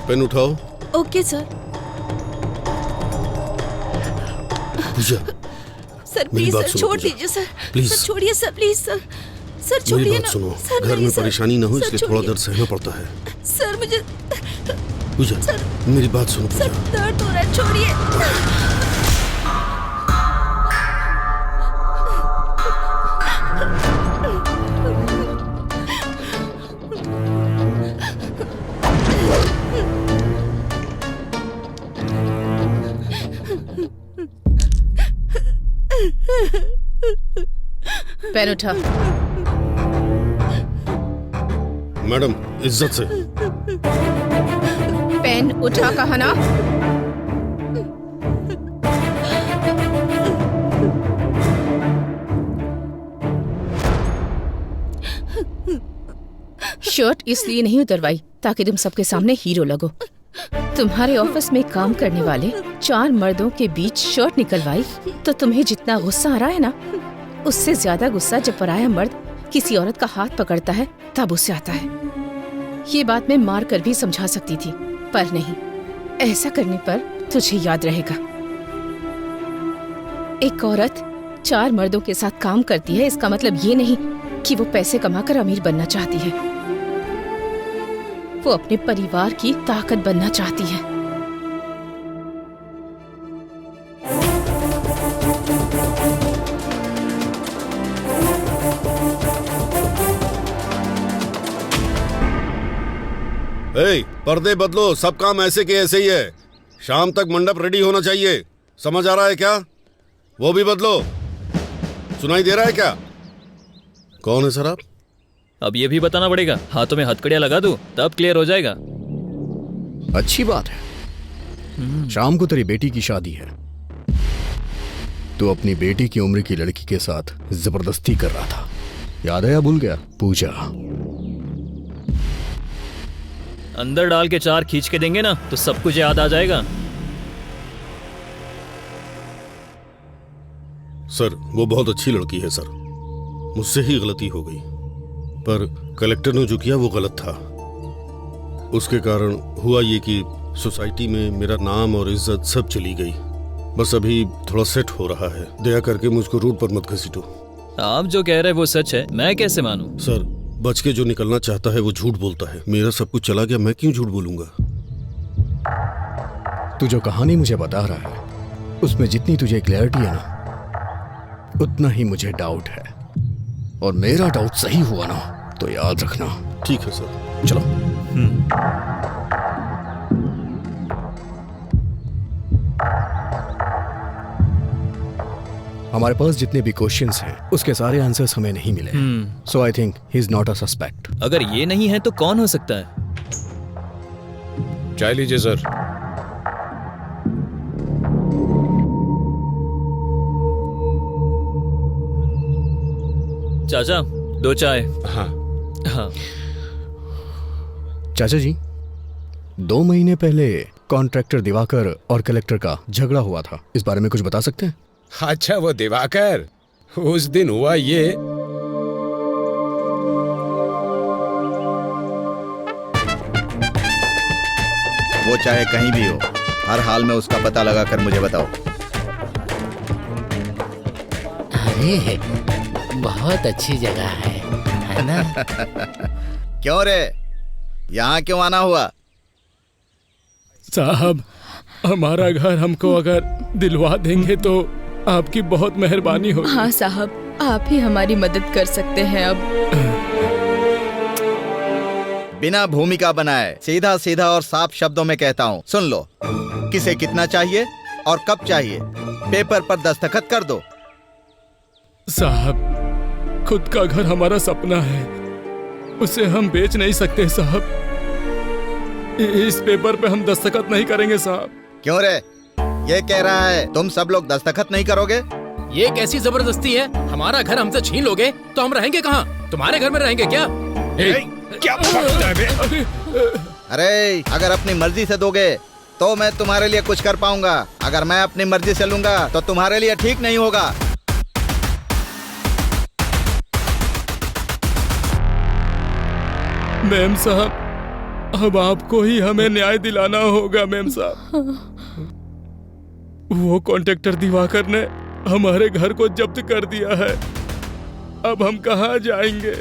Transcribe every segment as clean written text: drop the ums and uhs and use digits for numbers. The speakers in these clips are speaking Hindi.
पेन उठाओ। Okay sir. Pooja, sir please sir छोड़ दीजिए सर। प्लीज सर छोड़िए सर, प्लीज सर। सर छोड़िए ना। मेरी बात सुनो, सर घर नहीं में सर। परेशानी ना हो सर, इसलिए थोड़ा छोड़िए। दर्द सहना पड़ता है। सर मुझे पूजा, मेरी बात सुनो सर, पूजा। दर्द हो रहा है, छोड़िए। पेन उठा। मैडम इज्जत से। पेन उठा कहा ना। शर्ट इसलिए नहीं उतरवाई ताकि तुम सबके सामने हीरो लगो। तुम्हारे ऑफिस में काम करने वाले 4 मर्दों के बीच शर्ट निकलवाई तो तुम्हें जितना गुस्सा आ रहा है ना, उससे ज्यादा गुस्सा जब पराया मर्द किसी औरत का हाथ पकड़ता है तब उसे आता है। ये बात मैं मार कर भी समझा सकती थी, पर नहीं, ऐसा करने पर तुझे याद रहेगा। एक औरत 4 मर्दों के साथ काम करती है, इसका मतलब ये नहीं कि वो पैसे कमाकर अमीर बनना चाहती है। वो अपने परिवार की ताकत बनना चाहती है। पर्दे बदलो, सब काम ऐसे के ऐसे ही है। शाम तक मंडप रेडी होना चाहिए, समझ आ रहा है क्या? वो भी बदलो। सुनाई दे रहा है क्या? कौन है सर आप? अब ये भी बताना पड़ेगा। हाथों में हथकड़ियां लगा दूं तब क्लियर हो जाएगा। अच्छी बात है। शाम को तेरी बेटी की शादी है। तू अपनी बेटी की उम्र की लड़की के साथ जबरदस्ती कर रहा था, याद है या भूल गया? पूजा, अंदर डाल के 4 खींच के देंगे ना तो सब कुछ याद आ जाएगा। सर वो बहुत अच्छी लड़की है सर, मुझसे ही गलती हो गई, पर कलेक्टर ने जो किया वो गलत था। उसके कारण हुआ ये कि सोसाइटी में मेरा नाम और इज्जत सब चली गई। बस अभी थोड़ा सेट हो रहा है, दया करके मुझको रोड पर मत घसीटो। आप जो कह रहे हैं वो सच है, मैं कैसे मानूं? सर बच के जो निकलना चाहता है वो झूठ बोलता है। मेरा सब कुछ चला गया, मैं क्यों झूठ बोलूंगा? तू जो कहानी मुझे बता रहा है उसमें जितनी तुझे क्लैरिटी है ना, उतना ही मुझे डाउट है। और मेरा डाउट सही हुआ ना तो याद रखना। ठीक है सर, चलो। हमारे पास जितने भी क्वेश्चंस हैं उसके सारे आंसर्स हमें नहीं मिले। So I think he is not a suspect. अगर ये नहीं है तो कौन हो सकता है? चाय लीजिए सर। चाचा 2 चाय। हाँ हाँ। चाचा जी, 2 महीने पहले कॉन्ट्रैक्टर दिवाकर और कलेक्टर का झगड़ा हुआ था, इस बारे में कुछ बता सकते हैं? अच्छा, वो दिवाकर, उस दिन हुआ ये। वो चाहे कहीं भी हो, हर हाल में उसका पता लगाकर मुझे बताओ। अरे बहुत अच्छी जगह है ना? क्यों रे, यहाँ क्यों आना हुआ? साहब, हमारा घर हमको अगर दिलवा देंगे तो आपकी बहुत मेहरबानी होगी। हाँ साहब, आप ही हमारी मदद कर सकते हैं। अब बिना भूमिका बनाए सीधा सीधा और साफ शब्दों में कहता हूँ, सुन लो। किसे कितना चाहिए और कब चाहिए, पेपर पर दस्तखत कर दो। साहब, खुद का घर हमारा सपना है, उसे हम बेच नहीं सकते साहब। इस पेपर पे हम दस्तखत नहीं करेंगे साहब। क्यों रे, ये कह रहा है तुम सब लोग दस्तखत नहीं करोगे? ये कैसी जबरदस्ती है? हमारा घर हमसे छीन लोगे तो हम रहेंगे कहाँ? तुम्हारे घर में रहेंगे क्या? क्या बकता है बे? अरे अगर अपनी मर्जी से दोगे तो मैं तुम्हारे लिए कुछ कर पाऊंगा, अगर मैं अपनी मर्जी से लूंगा तो तुम्हारे लिए ठीक नहीं होगा। मैम साहब, अब आपको ही हमें न्याय दिलाना होगा मेम साहब। वो कॉन्ट्रैक्टर दिवाकर ने हमारे घर को जब्त कर दिया है। अब हम कहाँ जाएंगे?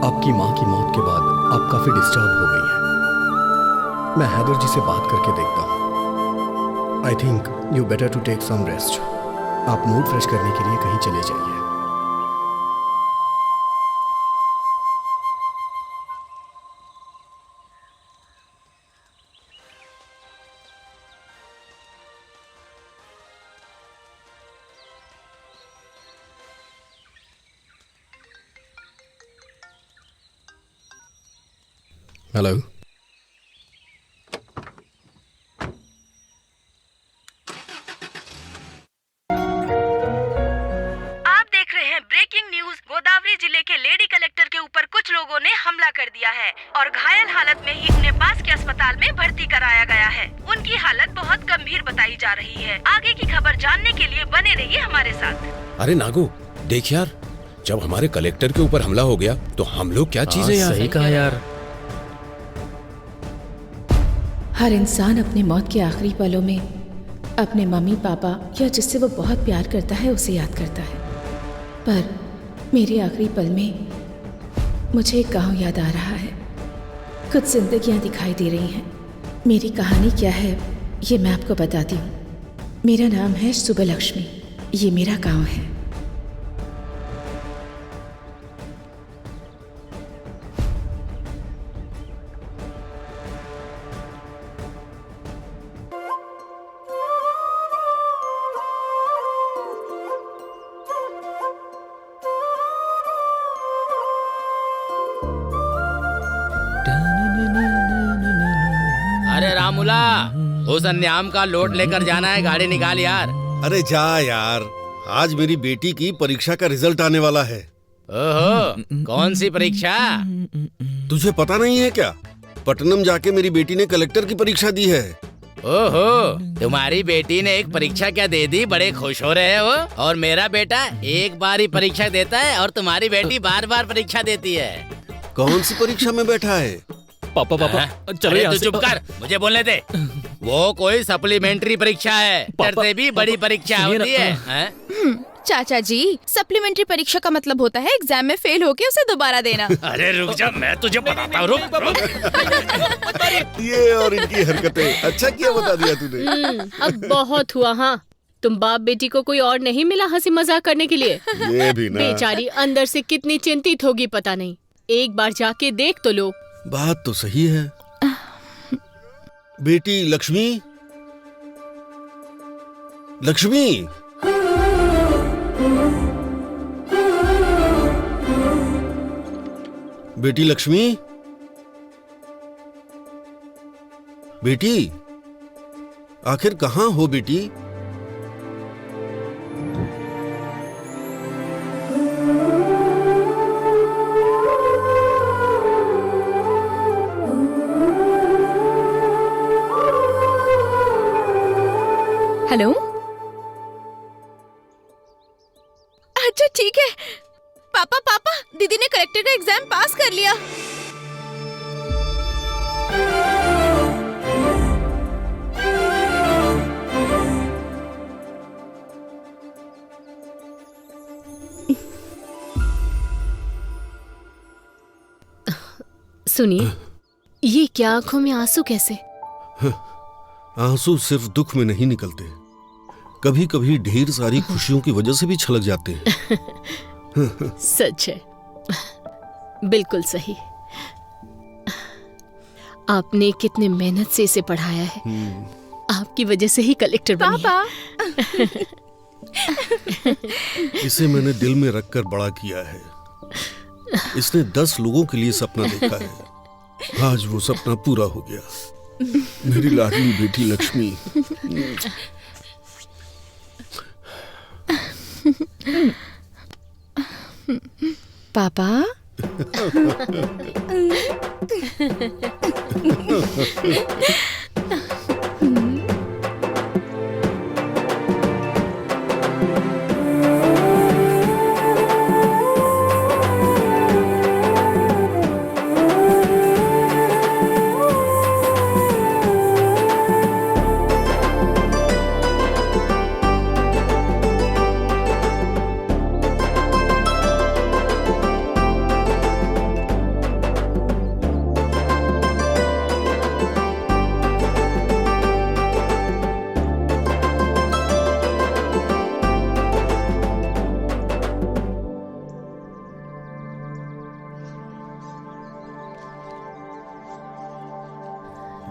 आपकी माँ की मौत के बाद आप काफी डिस्टर्ब हो गई हैं। मैं हैदर जी से बात करके देखता हूँ। I think you better to take some rest. आप मूड फ्रेश करने के लिए कहीं चले जाइए। हेलो। आप देख रहे हैं ब्रेकिंग न्यूज। गोदावरी जिले के लेडी कलेक्टर के ऊपर कुछ लोगों ने हमला कर दिया है और घायल हालत में ही उन्हें पास के अस्पताल में भर्ती कराया गया है। उनकी हालत बहुत गंभीर बताई जा रही है। आगे की खबर जानने के लिए बने रहिए हमारे साथ। अरे नागू, देख यार, जब हमारे कलेक्टर के ऊपर हमला हो गया तो हम लोग क्या चीजें यार। सही कहा यार। हर इंसान अपने मौत के आखिरी पलों में अपने मम्मी पापा या जिससे वो बहुत प्यार करता है उसे याद करता है। पर मेरे आखिरी पल में मुझे एक गांव याद आ रहा है। कुछ जिंदगियां दिखाई दे रही हैं। मेरी कहानी क्या है ये मैं आपको बताती हूँ। मेरा नाम है सुबह लक्ष्मी। ये मेरा गांव है। अरे रामुला, उस अन्याम का लोड लेकर जाना है। गाड़ी निकाल यार। अरे जा यार, आज मेरी बेटी की परीक्षा का रिजल्ट आने वाला है। ओहो, कौन सी परीक्षा? तुझे पता नहीं है क्या? पटनम जाके मेरी बेटी ने कलेक्टर की परीक्षा दी है। ओहो, तुम्हारी बेटी ने एक परीक्षा क्या दे दी? बड़े खुश हो रहे हो। और मेरा बेटा एक बार ही परीक्षा देता है और तुम्हारी बेटी बार बार परीक्षा देती है। कौन सी परीक्षा में बैठा है? पापा चलो अरे तू चुप कर, मुझे बोलने दे। वो कोई सप्लीमेंट्री परीक्षा है। डरते भी बड़ी परीक्षा होती है। चाचा जी, सप्लीमेंट्री परीक्षा का मतलब होता है एग्जाम में फेल होके उसे दोबारा देना। अरे रुक जा, मैं तुझे बताता हूँ। ये और इनकी हरकतें। अच्छा किया बता दिया तूने। अब बहुत हुआ। हाँ, तुम बाप बेटी को कोई और नहीं मिला हंसी मजाक करने के लिए? ये भी ना। बेचारी अंदर से कितनी चिंतित होगी पता नहीं। एक बार जाके देख तो लो। बात तो सही है। बेटी लक्ष्मी, लक्ष्मी, बेटी लक्ष्मी, बेटी आखिर कहाँ हो बेटी? हेलो, ने कलेक्टर का एग्जाम पास कर लिया। सुनिए, ये क्या आंखों में आंसू कैसे? आंसू सिर्फ दुख में नहीं निकलते, कभी कभी ढेर सारी खुशियों की वजह से भी छलक जाते हैं। सच है, बिल्कुल सही। आपने कितने मेहनत से इसे पढ़ाया है, आपकी वजह से ही कलेक्टर बनी है। इसे मैंने दिल में रखकर बड़ा किया है। इसने 10 लोगों के लिए सपना देखा है, आज वो सपना पूरा हो गया। मेरी लाडली बेटी लक्ष्मी। पापा।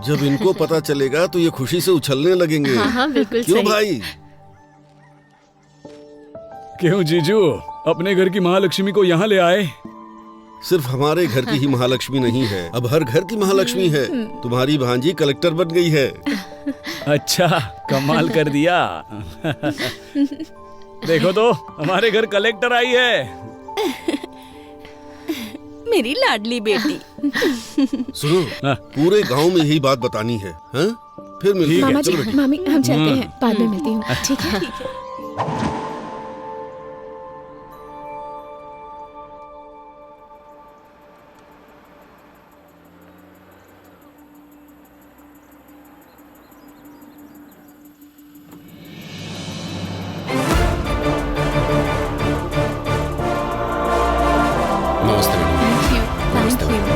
जब इनको पता चलेगा तो ये खुशी से उछलने लगेंगे। हाँ, बिल्कुल क्यों सही। भाई? क्यों जीजू, अपने घर की महालक्ष्मी को यहाँ ले आए? सिर्फ हमारे घर की ही महालक्ष्मी नहीं है, अब हर घर की महालक्ष्मी है। तुम्हारी भांजी कलेक्टर बन गई है। अच्छा, कमाल कर दिया। देखो तो, हमारे घर कलेक्टर आई है। मेरी लाडली बेटी। सुनो, पूरे गांव में यही बात बतानी है, हाँ? फिर मिलते हैं। मामा जी, चलो बेटी। मामी, हम चलते हैं, बाद में मिलती हूँ। ठीक है। नमस्ते थैंक यू।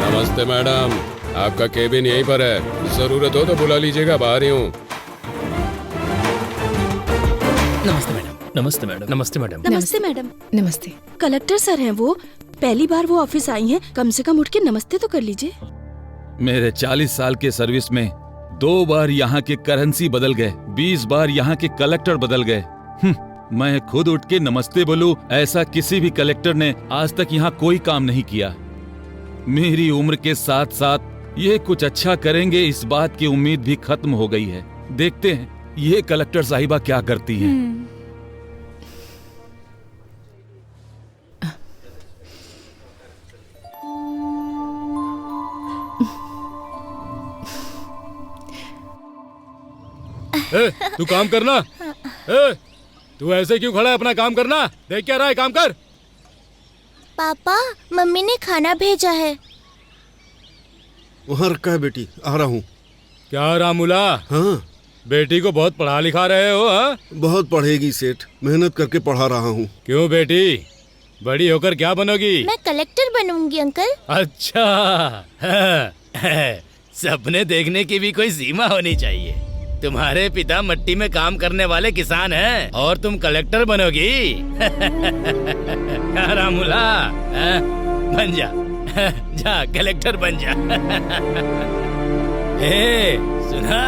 नमस्ते मैडम, आपका केबिन यहीं पर है, जरूरत हो तो बुला लीजिएगा, बाहर ही हूँ। नमस्ते मैडम। नमस्ते मैडम। नमस्ते मैडम। नमस्ते मैडम। नमस्ते। कलेक्टर सर हैं वो, पहली बार वो ऑफिस आई हैं, कम से कम उठ के नमस्ते तो कर लीजिए। मेरे 40 साल के सर्विस में 2 बार यहाँ के करेंसी बदल गए, 20 बार यहाँ के कलेक्टर बदल गए। मैं खुद उठ के नमस्ते बोलूं, ऐसा किसी भी कलेक्टर ने आज तक यहाँ कोई काम नहीं किया। मेरी उम्र के साथ साथ ये कुछ अच्छा करेंगे, इस बात की उम्मीद भी खत्म हो गई है। देखते हैं ये कलेक्टर साहिबा क्या करती हैं। तू काम करना। तू ऐसे क्यों खड़ा है? अपना काम करना। देख क्या रहा है, काम कर। पापा, मम्मी ने खाना भेजा है। वहाँ रखा है बेटी, आ रहा हूँ। क्या रामूला? हाँ, बेटी को बहुत पढ़ा लिखा रहे हो? हाँ, बहुत पढ़ेगी सेठ, मेहनत करके पढ़ा रहा हूँ। क्यों बेटी, बड़ी होकर क्या बनोगी? मैं कलेक्टर बनूंगी अंकल। अच्छा, सपने देखने की भी कोई सीमा होनी चाहिए। तुम्हारे पिता मिट्टी में काम करने वाले किसान हैं और तुम कलेक्टर बनोगी। रामूला, बन जा, जा कलेक्टर बन जा। ए, सुना?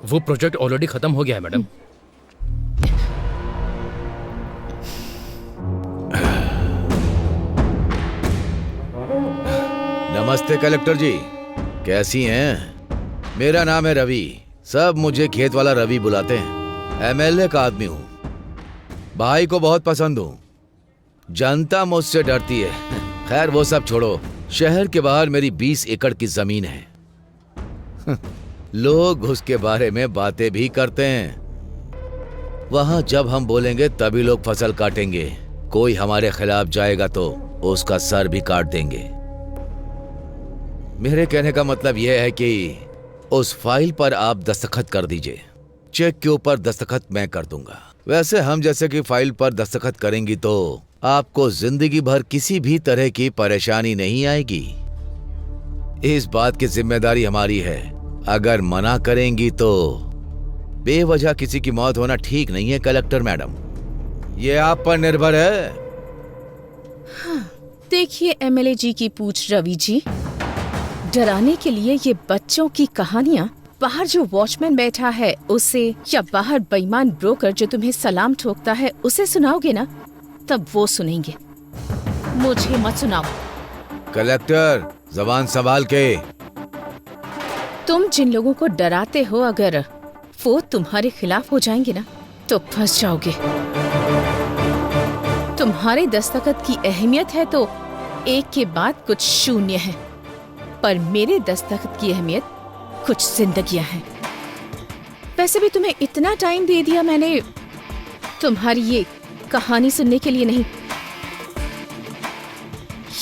वो प्रोजेक्ट ऑलरेडी खत्म हो गया है मैडम। नमस्ते कलेक्टर जी, कैसी हैं? मेरा नाम है रवि, सब मुझे खेत वाला रवि बुलाते हैं। एमएलए का आदमी हूँ, भाई को बहुत पसंद हूँ, जनता मुझसे डरती है। खैर वो सब छोड़ो, शहर के बाहर मेरी 20 एकड़ की जमीन है। लोग उसके बारे में बातें भी करते हैं। वहां जब हम बोलेंगे तभी लोग फसल काटेंगे। कोई हमारे खिलाफ जाएगा तो उसका सर भी काट देंगे। मेरे कहने का मतलब यह है कि उस फाइल पर आप दस्तखत कर दीजिए। चेक के ऊपर दस्तखत मैं कर दूंगा। वैसे हम जैसे कि फाइल पर दस्तखत करेंगी तो आपको जिंदगी भर किसी भी तरह की परेशानी नहीं आएगी। इस बात की जिम्मेदारी हमारी है। अगर मना करेंगी तो बेवजह किसी की मौत होना ठीक नहीं है कलेक्टर मैडम, ये आप पर निर्भर है। देखिए एमएलए जी की पूछ रवि जी, डराने के लिए ये बच्चों की कहानियाँ बाहर जो वॉचमैन बैठा है उसे, या बाहर बेईमान ब्रोकर जो तुम्हें सलाम ठोकता है उसे सुनाओगे ना, तब वो सुनेंगे, मुझे मत सुनाओ। कलेक्टर जबान संभाल के। तुम जिन लोगों को डराते हो अगर वो तुम्हारे खिलाफ हो जाएंगे ना तो फंस जाओगे। तुम्हारे दस्तखत की अहमियत है तो एक के बाद कुछ शून्य है, पर मेरे दस्तखत की अहमियत कुछ जिंदगियां हैं। वैसे भी तुम्हें इतना टाइम दे दिया मैंने तुम्हारी ये कहानी सुनने के लिए नहीं,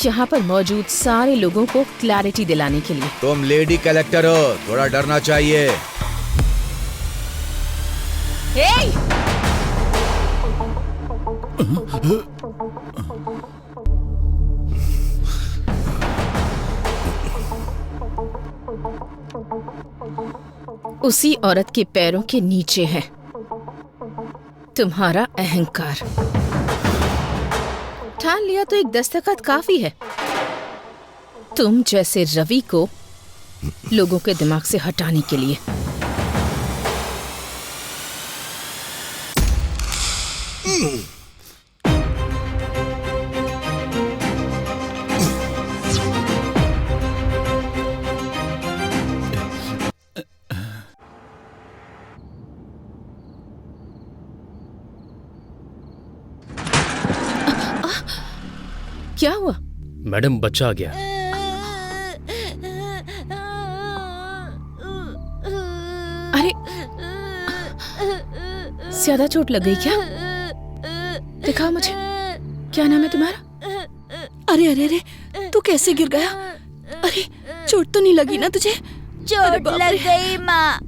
यहाँ पर मौजूद सारे लोगों को क्लैरिटी दिलाने के लिए। तुम लेडी कलेक्टर हो, थोड़ा डरना चाहिए। उसी औरत के पैरों के नीचे है तुम्हारा अहंकार। ठान लिया तो एक दस्तखत काफी है। तुम जैसे रवि को लोगों के दिमाग से हटाने के लिए। क्या हुआ? मैडम बच्चा आ गया। अरे ज्यादा चोट लग गई क्या? दिखाओ मुझे, क्या नाम है तुम्हारा? अरे अरे अरे, तू कैसे गिर गया? अरे चोट तो नहीं लगी ना तुझे? चोट लग गई माँ।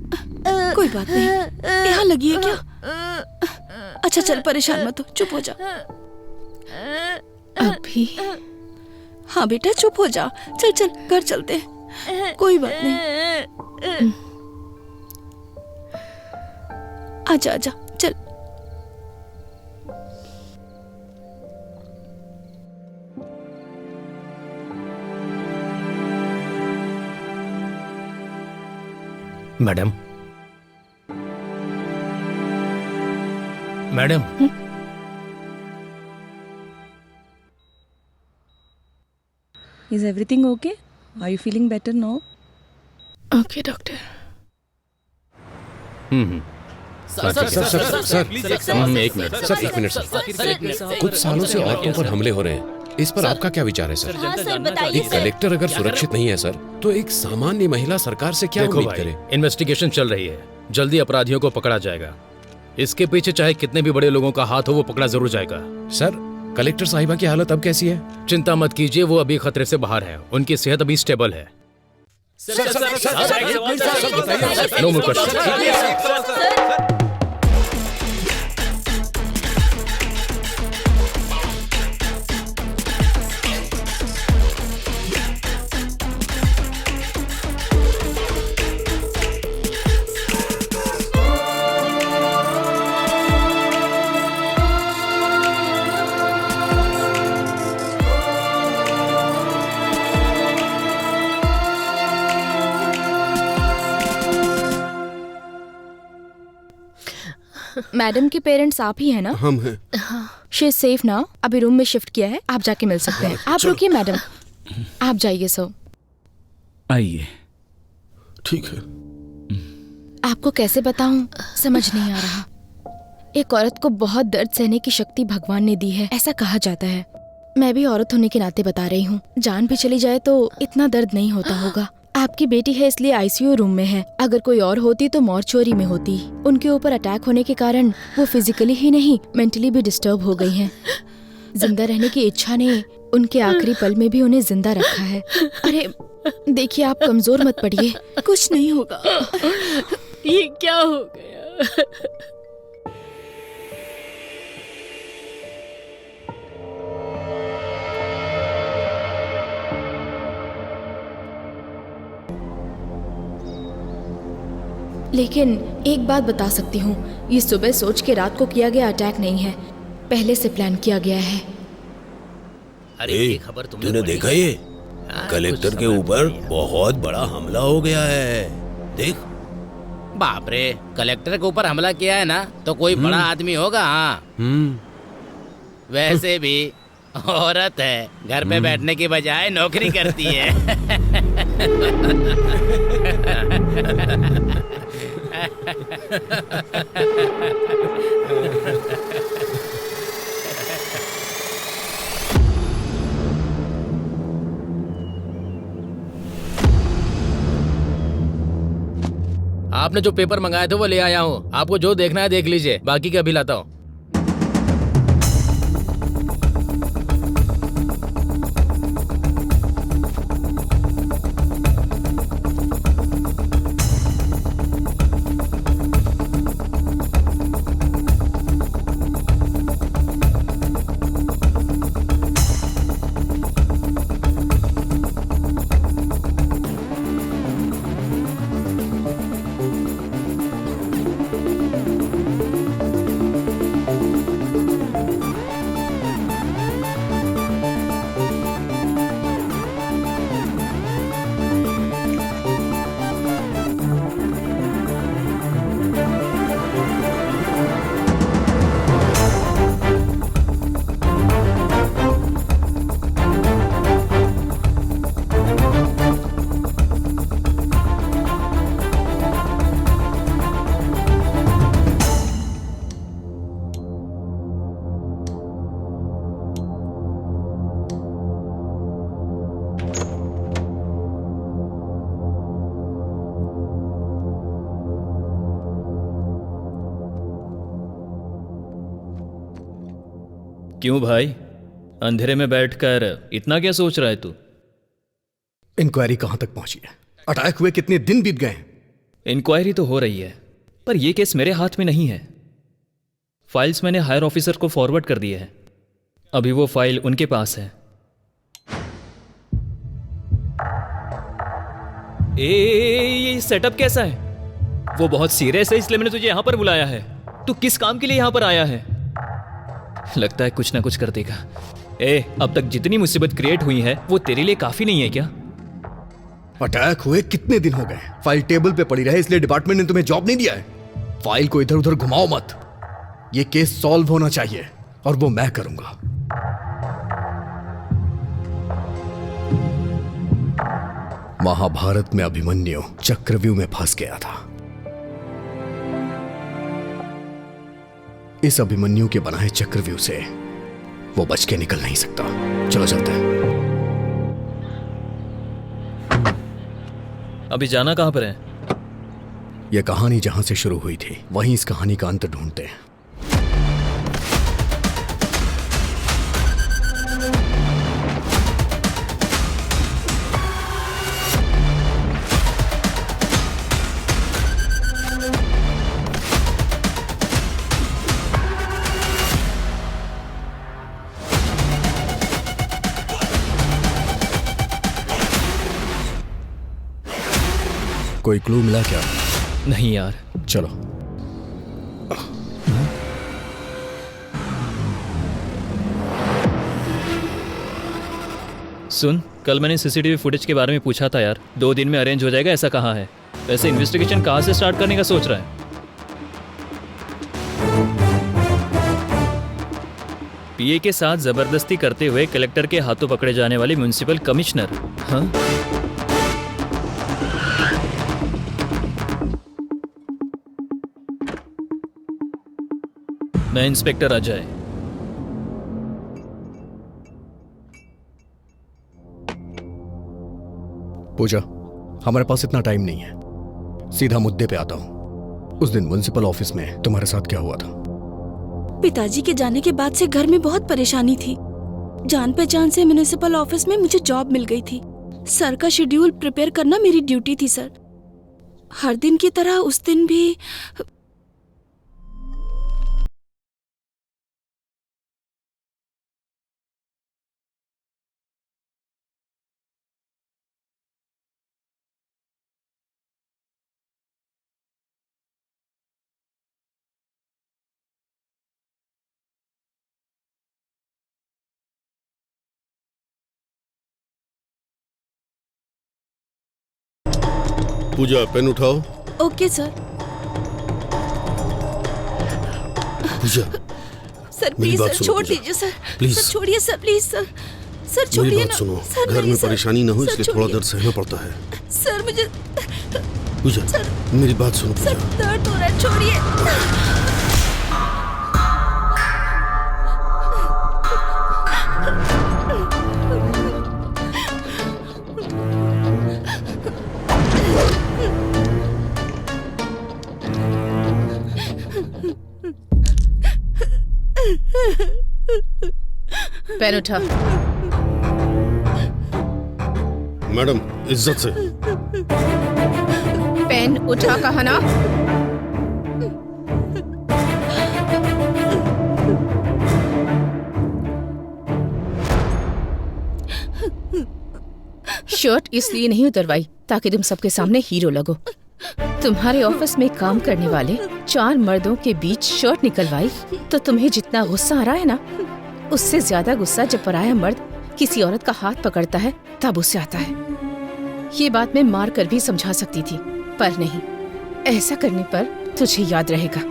कोई बात नहीं, यहाँ लगी है क्या? अच्छा चल परेशान मत हो, चुप हो जा। अभी? हाँ बेटा चुप हो जा, चल चल घर चलते हैं, कोई बात नहीं। आजा आजा चल। Madam madam Is everything okay? Are you feeling better now? Okay, doctor. Sir एक मिनट सर। कुछ सालों से औरतों पर हमले हो रहे हैं, इस पर आपका क्या विचार है सर? हाँ सर, बताइए एक कलेक्टर अगर सुरक्षित नहीं है सर, तो एक सामान्य महिला सरकार से क्या उम्मीद करे? इन्वेस्टिगेशन चल रही है, जल्दी अपराधियों को पकड़ा जाएगा। इसके पीछे चाहे कितने भी बड़े लोगों का हाथ हो, वो पकड़ा जरूर जाएगा। सर कलेक्टर साहिबा की हालत अब कैसी है? चिंता मत कीजिए, वो अभी खतरे से बाहर है, उनकी सेहत अभी स्टेबल है। No more question. मैडम के पेरेंट्स आप ही हैं ना? हम हैं। शी इज सेफ ना? अभी रूम में शिफ्ट किया है, आप जाके मिल सकते हैं। आप रुकिए मैडम, आप जाइए सर। आइए। ठीक है। आपको कैसे बताऊं, समझ नहीं आ रहा। एक औरत को बहुत दर्द सहने की शक्ति भगवान ने दी है, ऐसा कहा जाता है। मैं भी औरत होने के नाते बता रही हूँ। जान भी चली जाए तो इतना दर्द नहीं होता होगा। आपकी बेटी है इसलिए आईसीयू रूम में है, अगर कोई और होती तो मॉर्चुरी में होती। उनके ऊपर अटैक होने के कारण वो फिजिकली ही नहीं मेंटली भी डिस्टर्ब हो गई हैं। जिंदा रहने की इच्छा ने उनके आखिरी पल में भी उन्हें जिंदा रखा है। अरे देखिए, आप कमजोर मत पड़िए, कुछ नहीं होगा। ये क्या हो गया? लेकिन एक बात बता सकती हूँ, ये सुबह सोच के रात को किया गया अटैक नहीं है, पहले से प्लान किया गया है। अरे ये खबर तूने देखा ये? कलेक्टर के ऊपर बहुत बड़ा हमला हो गया है, देख। बाप रे, कलेक्टर के ऊपर हमला किया है ना, तो कोई बड़ा आदमी होगा। हाँ वैसे भी औरत है, घर पे बैठने की बजाय नौकरी करती है। आपने जो पेपर मंगाए थे वो ले आया हूँ। आपको जो देखना है देख लीजिए, बाकी का अभी लाता हूँ। क्यों भाई, अंधेरे में बैठकर इतना क्या सोच रहा है तू? इंक्वायरी कहां तक पहुंची है? अटैक हुए कितने दिन बीत गए? इंक्वायरी तो हो रही है, पर यह केस मेरे हाथ में नहीं है। फाइल्स मैंने हायर ऑफिसर को फॉरवर्ड कर दिए हैं, अभी वो फाइल उनके पास है। ये सेटअप कैसा है? वो बहुत सीरियस है, इसलिए मैंने तुझे यहां पर बुलाया है। तू किस काम के लिए यहां पर आया है? लगता है कुछ ना कुछ कर देगा। अब तक जितनी मुसीबत क्रिएट हुई है वो तेरे लिए काफी नहीं है क्या? अटैक हुए कितने दिन हो गए? फाइल टेबल पे पड़ी रहे इसलिए डिपार्टमेंट ने तुम्हें जॉब नहीं दिया है। फाइल को इधर उधर घुमाओ मत। ये केस सॉल्व होना चाहिए और वो मैं करूंगा। महाभारत में अभिमन्यु चक्रव्यूह में फंस गया था। इस अभिमन्यु के बनाए चक्रव्यूह से वो बच के निकल नहीं सकता। चलो चलते हैं। अभी जाना कहां पर है? यह कहानी जहां से शुरू हुई थी वहीं इस कहानी का अंत ढूंढते हैं। कोई क्लू मिला क्या? नहीं यार। चलो। सुन, कल मैंने सीसीटीवी फुटेज के बारे में पूछा था यार, 2 दिन में अरेंज हो जाएगा ऐसा कहा है। वैसे इन्वेस्टिगेशन कहां से स्टार्ट करने का सोच रहा है? पीए के साथ जबरदस्ती करते हुए कलेक्टर के हाथों पकड़े जाने वाले म्युनिसिपल कमिश्नर। हाँ? मैं इंस्पेक्टर अजय। पूजा, हमारे पास इतना टाइम नहीं है, सीधा मुद्दे पे आता हूँ। उस दिन म्युनिसिपल ऑफिस में तुम्हारे साथ क्या हुआ था? पिताजी के जाने के बाद से घर में बहुत परेशानी थी। जान पहचान से म्युनिसिपल ऑफिस में मुझे जॉब मिल गई थी। सर का शेड्यूल प्रिपेयर करना मेरी ड्यूटी थी सर। हर दिन की तरह उस दिन भी पूजा, पेन उठाओ। Okay sir. पूजा, सर मेरी प्लीज बात सर, सुनो छोड़ पूजा। दीजिए सर। प्लीज। सर छोड़िए सर, प्लीज सर। सर मेरी छोड़िए बात ना सुनो, सर, घर नहीं, में सर। परेशानी न हो सर, इसलिए थोड़ा छोड़िए। दर्द सहना पड़ता है। सर मुझे पूजा, मेरी बात सुनो पूजा। सर दर्द हो रहा है, छोड़िए। पेन उठा। मैडम, इज्जत से। पेन उठा कहा ना। शर्ट इसलिए नहीं उतरवाई ताकि तुम सबके सामने हीरो लगो। तुम्हारे ऑफिस में काम करने वाले 4 मर्दों के बीच शर्ट निकलवाई तो तुम्हें जितना गुस्सा आ रहा है ना, उससे ज्यादा गुस्सा जब पराया मर्द किसी औरत का हाथ पकड़ता है तब उससे आता है। ये बात मैं मार कर भी समझा सकती थी, पर नहीं। ऐसा करने पर तुझे याद रहेगा।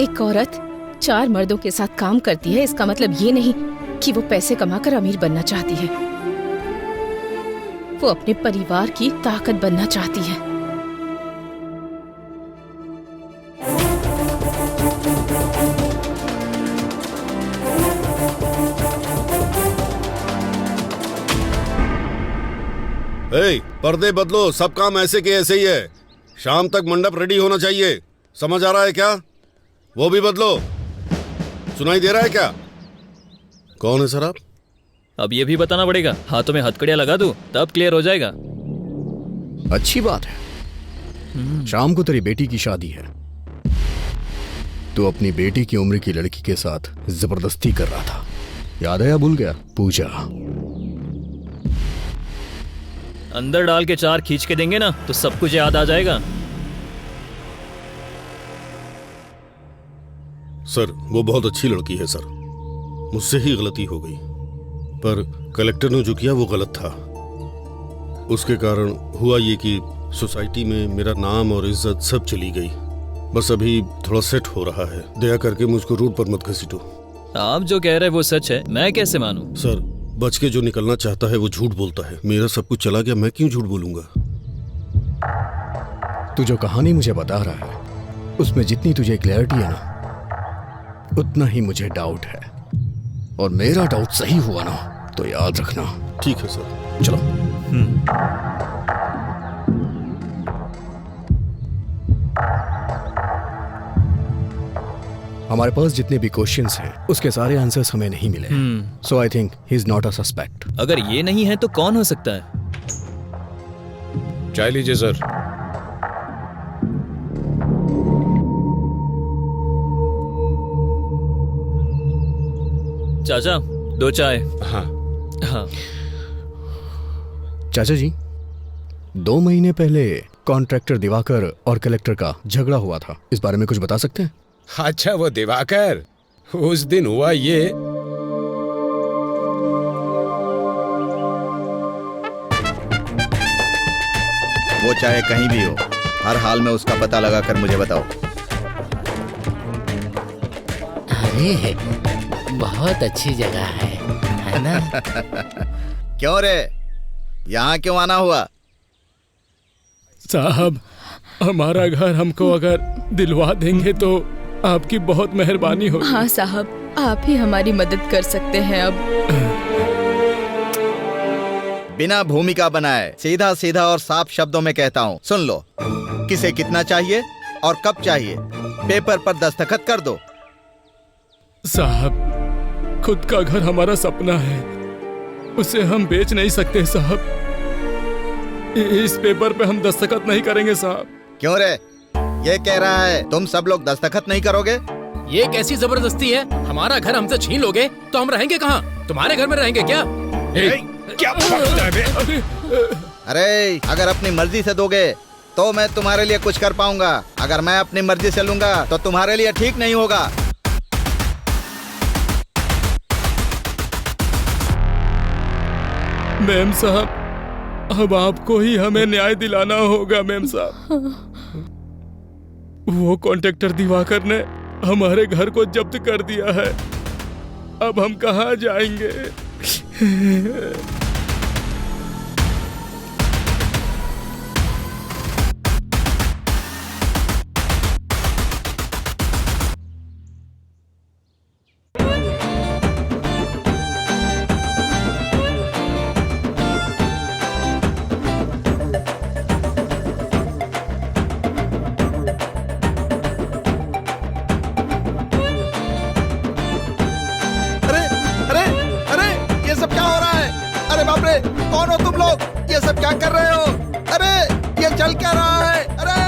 एक औरत 4 मर्दों के साथ काम करती है, इसका मतलब ये नहीं कि वो पैसे कमाकर अमीर बनना चाहती है। वो अपने परिवार की ताकत बनना चाहती है। पर्दे बदलो, सब काम ऐसे के ऐसे ही है। शाम तक मंडप रेडी होना चाहिए, समझ आ रहा है क्या? वो भी बदलो। सुनाई दे रहा है क्या? कौन है सर आप? अब ये भी बताना पड़ेगा। हाथों में हथकड़ियां लगा दूं तब क्लियर हो जाएगा। अच्छी बात है। शाम को तेरी बेटी की शादी है। तू अपनी बेटी की उम्र की लड़की के साथ जबरदस्ती कर रहा था, याद है या भूल गया? पूजा, अंदर डाल के 4 खींच के देंगे ना तो सब कुछ याद आ जाएगा। सर, वो बहुत अच्छी लड़की है सर। मुझसे ही गलती हो गई, पर कलेक्टर ने जो किया वो गलत था। उसके कारण हुआ ये कि सोसाइटी में मेरा नाम और इज्जत सब चली गई। बस अभी थोड़ा सेट हो रहा है। दया करके मुझको रोड पर मत घसीटो। आप जो कह रहे हैं वो सच है, मैं कैसे मानूं? सर, बच के जो निकलना चाहता है वो झूठ बोलता है। मेरा सब कुछ चला गया, मैं क्यों झूठ बोलूंगा? तू जो कहानी मुझे बता रहा है उसमें जितनी तुझे क्लैरिटी है ना, उतना ही मुझे डाउट है। और मेरा डाउट सही हुआ ना तो याद रखना। ठीक है सर, चलो। हमारे पास जितने भी क्वेश्चंस हैं उसके सारे आंसर्स हमें नहीं मिले। So I think he is not a suspect. अगर ये नहीं है तो कौन हो सकता है? चाय लीजिए सर। चाचा, 2 चाय। हाँ हाँ। चाचा जी, 2 महीने पहले कॉन्ट्रैक्टर दिवाकर और कलेक्टर का झगड़ा हुआ था, इस बारे में कुछ बता सकते हैं? अच्छा, वो दिवाकर, उस दिन हुआ ये। वो चाहे कहीं भी हो, हर हाल में उसका पता लगाकर मुझे बताओ। अरे बहुत अच्छी जगह है ना? क्यों रे, यहाँ क्यों आना हुआ? साहब, हमारा घर हमको अगर दिलवा देंगे तो आपकी बहुत मेहरबानी होगी। हाँ साहब, आप ही हमारी मदद कर सकते हैं अब। बिना भूमिका बनाए सीधा सीधा और साफ शब्दों में कहता हूँ, सुन लो। किसे कितना चाहिए और कब चाहिए, पेपर पर दस्तखत कर दो। साहब, खुद का घर हमारा सपना है, उसे हम बेच नहीं सकते साहब। इस पेपर पे हम दस्तखत नहीं करेंगे साहब। क्यों रे, ये कह रहा है तुम सब लोग दस्तखत नहीं करोगे? ये कैसी जबरदस्ती है? हमारा घर हमसे छीन लोगे तो हम रहेंगे कहाँ? तुम्हारे घर में रहेंगे क्या? क्या अरे, अगर अपनी मर्जी से दोगे तो मैं तुम्हारे लिए कुछ कर पाऊंगा। अगर मैं अपनी मर्जी से लूंगा तो तुम्हारे लिए ठीक नहीं होगा। मैम साहब, अब आपको ही हमें न्याय दिलाना होगा मैम साहब। वो कॉन्ट्रैक्टर दिवाकर ने हमारे घर को जब्त कर दिया है, अब हम कहाँ जाएंगे? कौन हो तुम लोग? ये सब क्या कर रहे हो? अरे, ये चल क्या रहा है? अरे!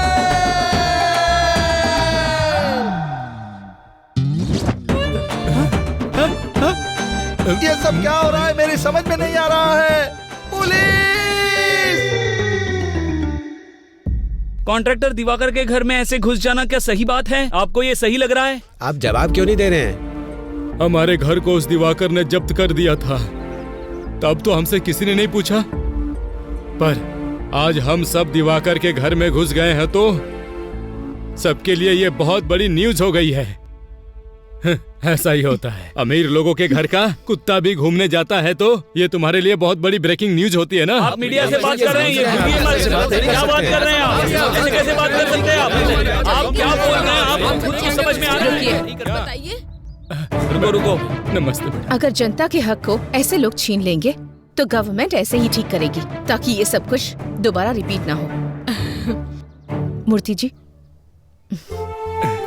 ये सब क्या हो रहा है? मेरी समझ में नहीं आ रहा है। पुलिस! कॉन्ट्रैक्टर दिवाकर के घर में ऐसे घुस जाना क्या सही बात है? आपको ये सही लग रहा है? आप जवाब क्यों नहीं दे रहे हैं? हमारे घर को उस दिवाकर ने जब्त कर दिया था, तब तो हमसे किसी ने नहीं पूछा, पर आज हम सब दिवाकर के घर में घुस गए हैं तो सबके लिए ये बहुत बड़ी न्यूज हो गई है। ऐसा ही होता है, अमीर लोगों के घर का कुत्ता भी घूमने जाता है तो ये तुम्हारे लिए बहुत बड़ी ब्रेकिंग न्यूज होती है ना। आप मीडिया से बात कर रहे हैं, क्या बात कर रहे हैं आप? ऐसे कैसे बात कर सकते हैं आप क्या बोल रहे हैं? आप खुद को समझ में आ रही है? बताइए। रुको। नमस्ते। अगर जनता के हक को ऐसे लोग छीन लेंगे तो गवर्नमेंट ऐसे ही ठीक करेगी ताकि ये सब कुछ दोबारा रिपीट ना हो। मूर्ति जी,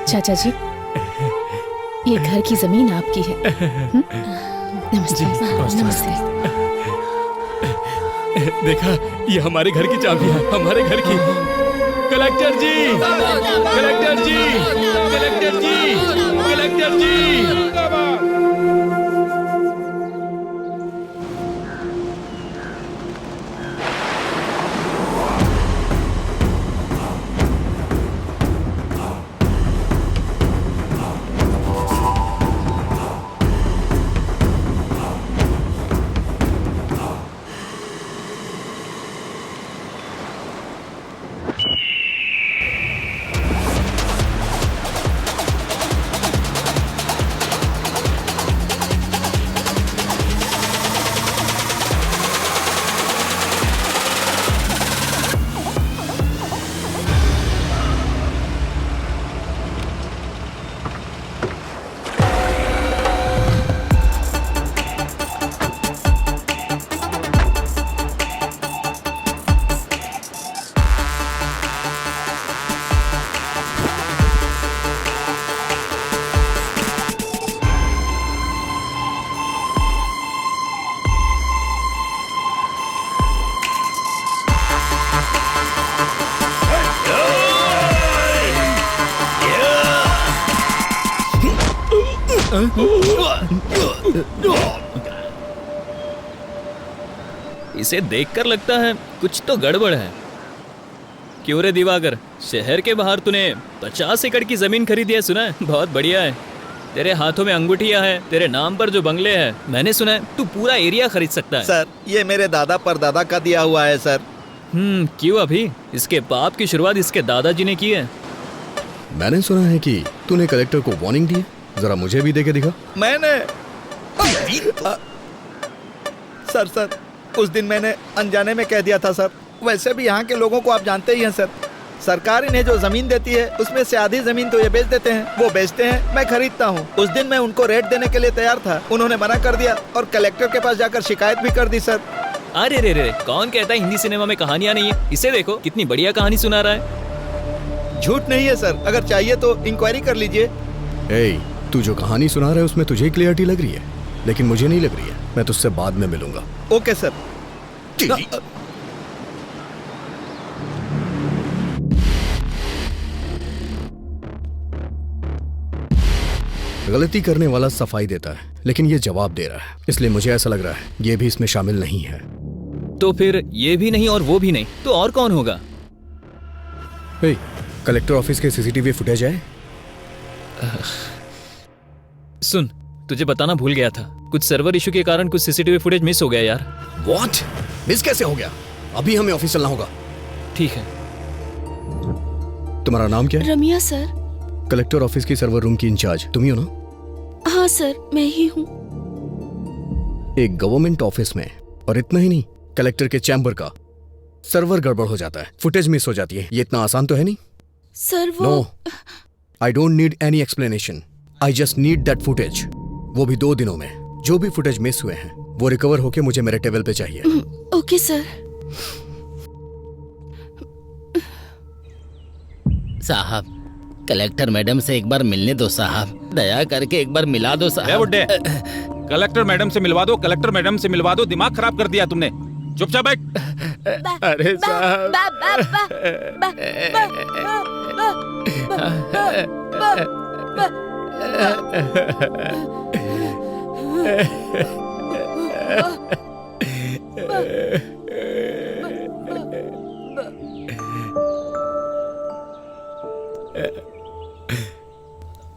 चाचा जी, ये घर की जमीन आपकी है। नमस्ते। नमस्ते। देखा, ये हमारे घर की चाबी है, हमारे घर की। कलेक्टर जी, कलेक्टर जी, कलेक्टर जी, कलेक्टर जी। इसे देखकर लगता है कुछ तो गड़बड़ है। क्यों रे दिवाकर, शहर के बाहर तूने 50 एकड़ की जमीन खरीदी है, सुना है? बहुत बढ़िया है। तेरे हाथों में अंगूठियां हैं, तेरे नाम पर जो बंगले हैं, मैंने सुना है तू पूरा एरिया खरीद सकता है। सर, ये मेरे दादा परदादा का दिया हुआ है सर। क्यों अभी? इसके पाप की शुरुआत इसके दादाजी ने की है। मैंने सुना है कि तूने कलेक्टर को वार्निंग दी है, जरा मुझे भी देके दिखा। मैंने सर उस दिन मैंने अनजाने में कह दिया था सर। वैसे भी यहाँ के लोगों को आप जानते ही हैं सर। सरकार इन्हें जो जमीन देती है उसमें से आधी जमीन तो ये बेच देते हैं, वो बेचते हैं, मैं खरीदता हूँ। उस दिन मैं उनको रेट देने के लिए तैयार था, उन्होंने मना कर दिया और कलेक्टर के पास जाकर शिकायत भी कर दी सर। अरे रे रे, कौन कहता है हिंदी सिनेमा में कहानियां नहीं है? इसे देखो कितनी बढ़िया कहानी सुना रहा है। झूठ नहीं है सर, अगर चाहिए तो इंक्वायरी कर लीजिए। तू जो कहानी सुना रहा है उसमें तुझे क्लियरिटी लग रही है, लेकिन मुझे नहीं लग रही है। मैं तुझसे बाद में मिलूंगा। Okay sir. गलती करने वाला सफाई देता है, लेकिन ये जवाब दे रहा है, इसलिए मुझे ऐसा लग रहा है ये भी इसमें शामिल नहीं है। तो फिर ये भी नहीं और वो भी नहीं, तो और कौन होगा? कलेक्टर ऑफिस के सीसीटीवी फुटेज है? सुन, तुझे बताना भूल गया था, कुछ सर्वर इशू के कारण कुछ सीसीटीवी फुटेज मिस हो गया यार। व्हाट? मिस कैसे हो गया? अभी हमें ऑफिस चलना होगा। ठीक है। तुम्हारा नाम क्या है? रमिया सर। कलेक्टर ऑफिस की सर्वर रूम की इंचार्ज तुम ही हो ना? हाँ सर, मैं ही हूँ। एक गवर्नमेंट ऑफिस में, और इतना ही नहीं, कलेक्टर के चैम्बर का सर्वर गड़बड़ हो जाता है, फुटेज मिस हो जाती है, ये इतना आसान तो है नहीं। सर वो no, I don't need any explanation, I just need that footage, वो भी 2 दिनों में। जो भी फुटेज मिस हुए हैं वो रिकवर होके मुझे मेरे टेबल पे चाहिए। Okay sir. साहब, कलेक्टर मैडम से एक बार मिलने दो साहब, दया करके एक बार मिला दो साहब। बुड्ढे, कलेक्टर मैडम से मिलवा दो, कलेक्टर मैडम से मिलवा दो, दिमाग खराब कर दिया तुमने। चुपचाप बैठ। अरे साहब,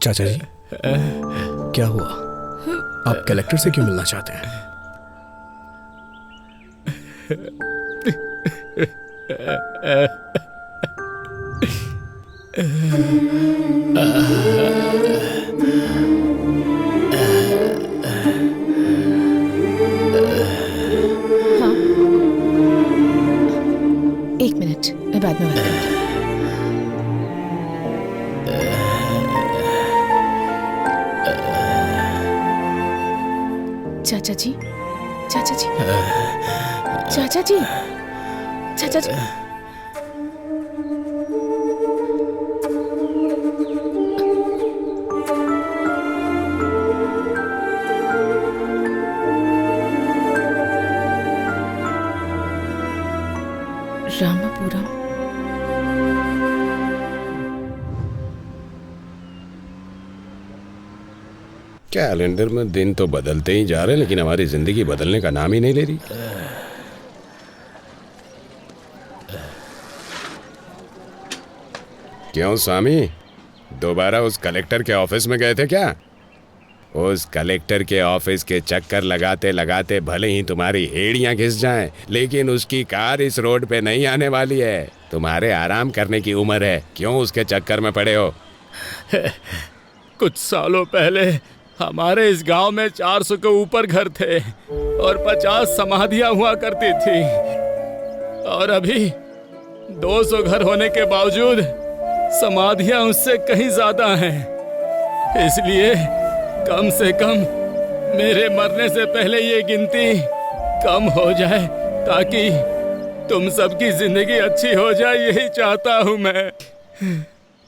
चाचा जी, क्या हुआ? आप कलेक्टर से क्यों मिलना चाहते हैं? हाँ, 1 मिनट, मैं बाद में बात करूंगी। चाचा जी, चाचा जी, चाचा जी, चाचा जी। रामापुरम। कैलेंडर में दिन तो बदलते ही जा रहे हैं, लेकिन हमारी जिंदगी बदलने का नाम ही नहीं ले रही। क्यों स्वामी, दोबारा उस कलेक्टर के ऑफिस में गए थे क्या? उस कलेक्टर के ऑफिस के चक्कर लगाते लगाते भले ही तुम्हारी हेड़ियां घिस जाएं, लेकिन उसकी कार इस रोड पे नहीं आने वाली है। तुम्हारे आराम करने की उम्र है, क्यों उसके चक्कर में पड़े हो? कुछ सालों पहले हमारे इस गांव में 400 के ऊपर घर थे और 50 समाधियां हुआ करती थी, और अभी 200 घर होने के बावजूद समाधियां उससे कहीं ज्यादा हैं। इसलिए कम से कम मेरे मरने से पहले ये गिनती कम हो जाए, ताकि तुम सबकी जिंदगी अच्छी हो जाए, यही चाहता हूँ मैं।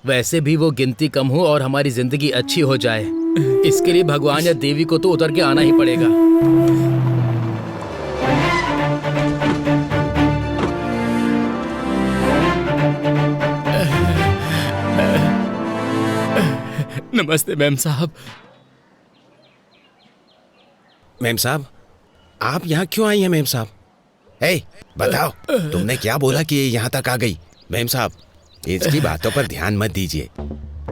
वैसे भी वो गिनती कम हो और हमारी जिंदगी अच्छी हो जाए, इसके लिए भगवान या देवी को तो उतर के आना ही पड़ेगा। नमस्ते मैम साहब। मैम साहब, आप यहाँ क्यों आई हैं मैम साहब? बताओ, तुमने क्या बोला कि ये यहाँ तक आ गई? मैम साहब, इसकी बातों पर ध्यान मत दीजिए।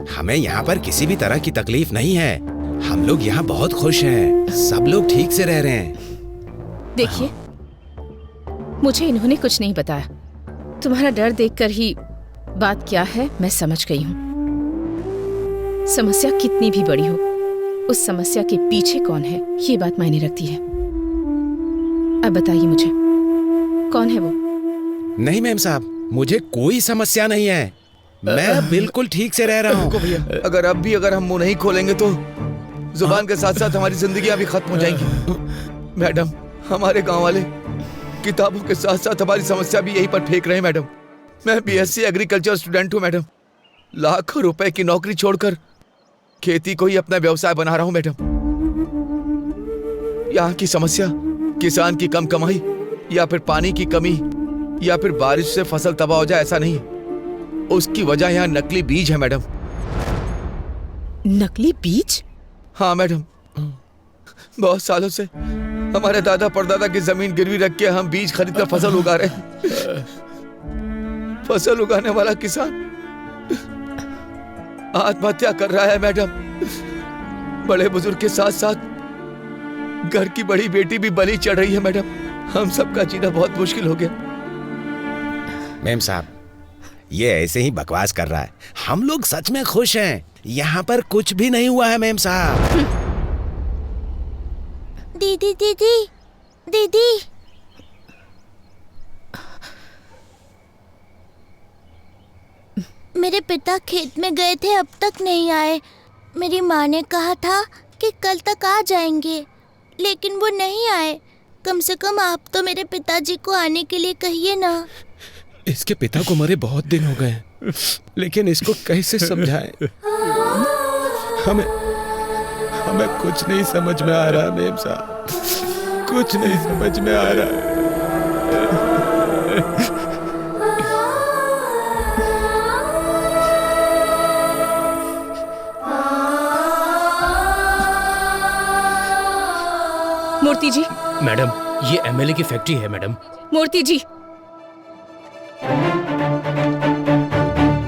हमें यहाँ पर किसी भी तरह की तकलीफ नहीं है। हम लोग यहाँ बहुत खुश हैं, सब लोग ठीक से रह रहे हैं। देखिए, मुझे इन्होंने कुछ नहीं बताया। तुम्हारा डर देखकर ही बात क्या है मैं समझ गई हूँ। समस्या कितनी भी बड़ी हो, उस समस्या के पीछे कौन है ये बात मायने रखती है। अब बताइए मुझे, कौन है वो? नहीं मैम साहब, मुझे कोई समस्या नहीं है, मैं बिल्कुल ठीक से रह रहा हूँ। भैया, अगर हम मुंह नहीं खोलेंगे तो जुबान के साथ साथ हमारी जिंदगियां भी खत्म हो जाएंगी। मैडम, हमारे गांव वाले किताबों के साथ साथ हमारी समस्या भी यहीं पर फेंक रहे हैं। मैडम, मैं बीएससी एग्रीकल्चर स्टूडेंट हूँ। मैडम, लाखों रुपए की नौकरी छोड़कर खेती को ही अपना व्यवसाय बना रहा हूँ। मैडम, यहाँ की समस्या किसान की कम कमाई या फिर पानी की कमी या फिर बारिश से फसल तबाह हो जाए, ऐसा नहीं। उसकी वजह यहाँ नकली बीज है। मैडम, नकली बीज? हाँ मैडम, बहुत सालों से हमारे दादा परदादा की जमीन गिरवी रख के हम बीज खरीदकर फसल उगा रहे हैं। फसल उगाने वाला किसान आत्महत्या कर रहा है। मैडम, बड़े बुजुर्ग के साथ साथ घर की बड़ी बेटी भी बलि चढ़ रही है। मैडम, हम सबका जीना बहुत मुश्किल हो गया। मेम साहब, ये ऐसे ही बकवास कर रहा है। हम लोग सच में खुश हैं। यहाँ पर कुछ भी नहीं हुआ है मेम साहब। दीदी दीदी दीदी, मेरे पिता खेत में गए थे, अब तक नहीं आए। मेरी माँ ने कहा था कि कल तक आ जाएंगे, लेकिन वो नहीं आए। कम से कम आप तो मेरे पिताजी को आने के लिए कहिए ना। इसके पिता को मरे बहुत दिन हो गए, लेकिन इसको कैसे समझाएं? हमें कुछ नहीं समझ में आ रहा मेम साहब, कुछ नहीं समझ में आ रहा। मूर्ति जी। मैडम, ये एमएलए की फैक्ट्री है। मैडम, मूर्ति जी।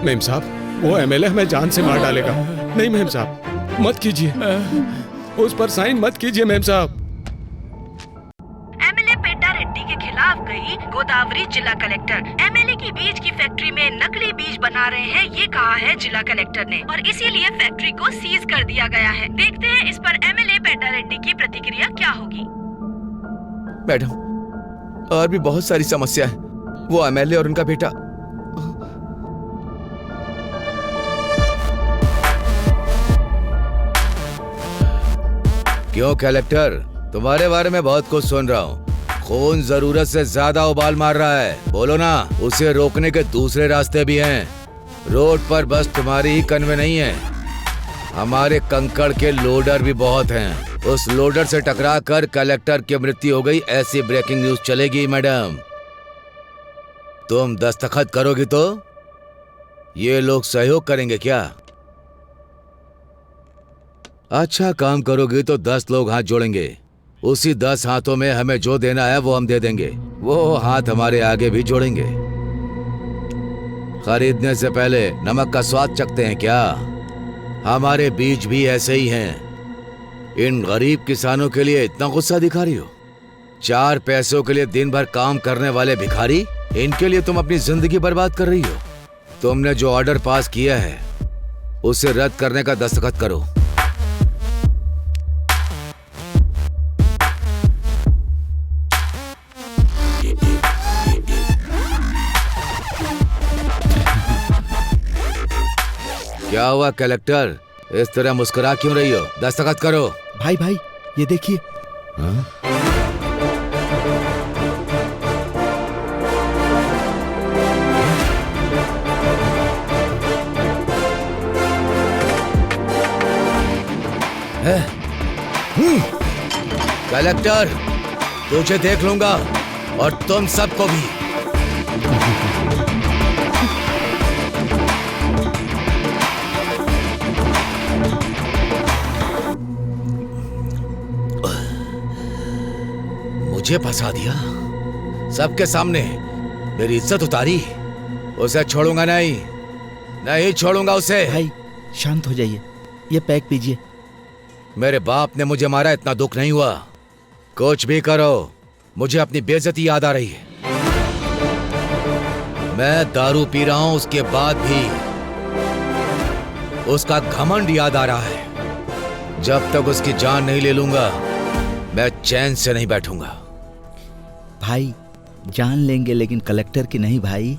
मेम साहब, वो एमएलए हमें जान से मार डालेगा। नहीं मेम साहब, मत कीजिए, उस पर साइन मत कीजिए मेम साहब। एमएलए पेड्डा रेड्डी के खिलाफ गई गोदावरी जिला कलेक्टर। एमएलए की बीज की फैक्ट्री में नकली बीज बना रहे हैं, ये कहा है जिला कलेक्टर ने, और इसीलिए फैक्ट्री को सीज कर दिया गया है। देखते हैं इस पर एमएलए पेड्डा रेड्डी की प्रतिक्रिया क्या होगी। मैडम, और भी बहुत सारी समस्या है। वो एमएलए और उनका बेटा क्यों कलेक्टर, तुम्हारे बारे में बहुत कुछ सुन रहा हूँ। खून जरूरत से ज्यादा उबाल मार रहा है, बोलो ना। उसे रोकने के दूसरे रास्ते भी हैं। रोड पर बस तुम्हारी ही कन्वे नहीं है, हमारे कंकड़ के लोडर भी बहुत हैं। उस लोडर से टकरा कर कलेक्टर की मृत्यु हो गई, ऐसी ब्रेकिंग न्यूज चलेगी। मैडम, तुम दस्तखत करोगी तो ये लोग सहयोग करेंगे क्या? अच्छा काम करोगी तो 10 लोग हाथ जोड़ेंगे। उसी 10 हाथों में हमें जो देना है वो हम दे देंगे। वो हाथ हमारे आगे भी जोड़ेंगे। खरीदने से पहले नमक का स्वाद चखते हैं क्या? हमारे बीज भी ऐसे ही हैं। इन गरीब किसानों के लिए इतना गुस्सा दिखा रही हो? 4 पैसों के लिए दिन भर काम करने वाले भिखारी, इनके लिए तुम अपनी जिंदगी बर्बाद कर रही हो। तुमने जो ऑर्डर पास किया है उसे रद्द करने का दस्तखत करो। क्या हुआ कलेक्टर, इस तरह मुस्कुरा क्यों रही हो? दस्तखत करो। भाई भाई, ये देखिए। कलेक्टर, तुझे देख लूंगा और तुम सबको भी। मुझे फंसा दिया, सबके सामने मेरी इज्जत उतारी। उसे छोड़ूंगा नहीं, नहीं छोड़ूंगा उसे। भाई शांत हो जाइए, ये पैक पीजिए। मेरे बाप ने मुझे मारा, इतना दुख नहीं हुआ। कुछ भी करो, मुझे अपनी बेइज्जती याद आ रही है। मैं दारू पी रहा हूं, उसके बाद भी उसका घमंड याद आ रहा है। जब तक उसकी जान नहीं ले लूंगा मैं चैन से नहीं बैठूंगा। भाई जान लेंगे लेकिन कलेक्टर की नहीं भाई।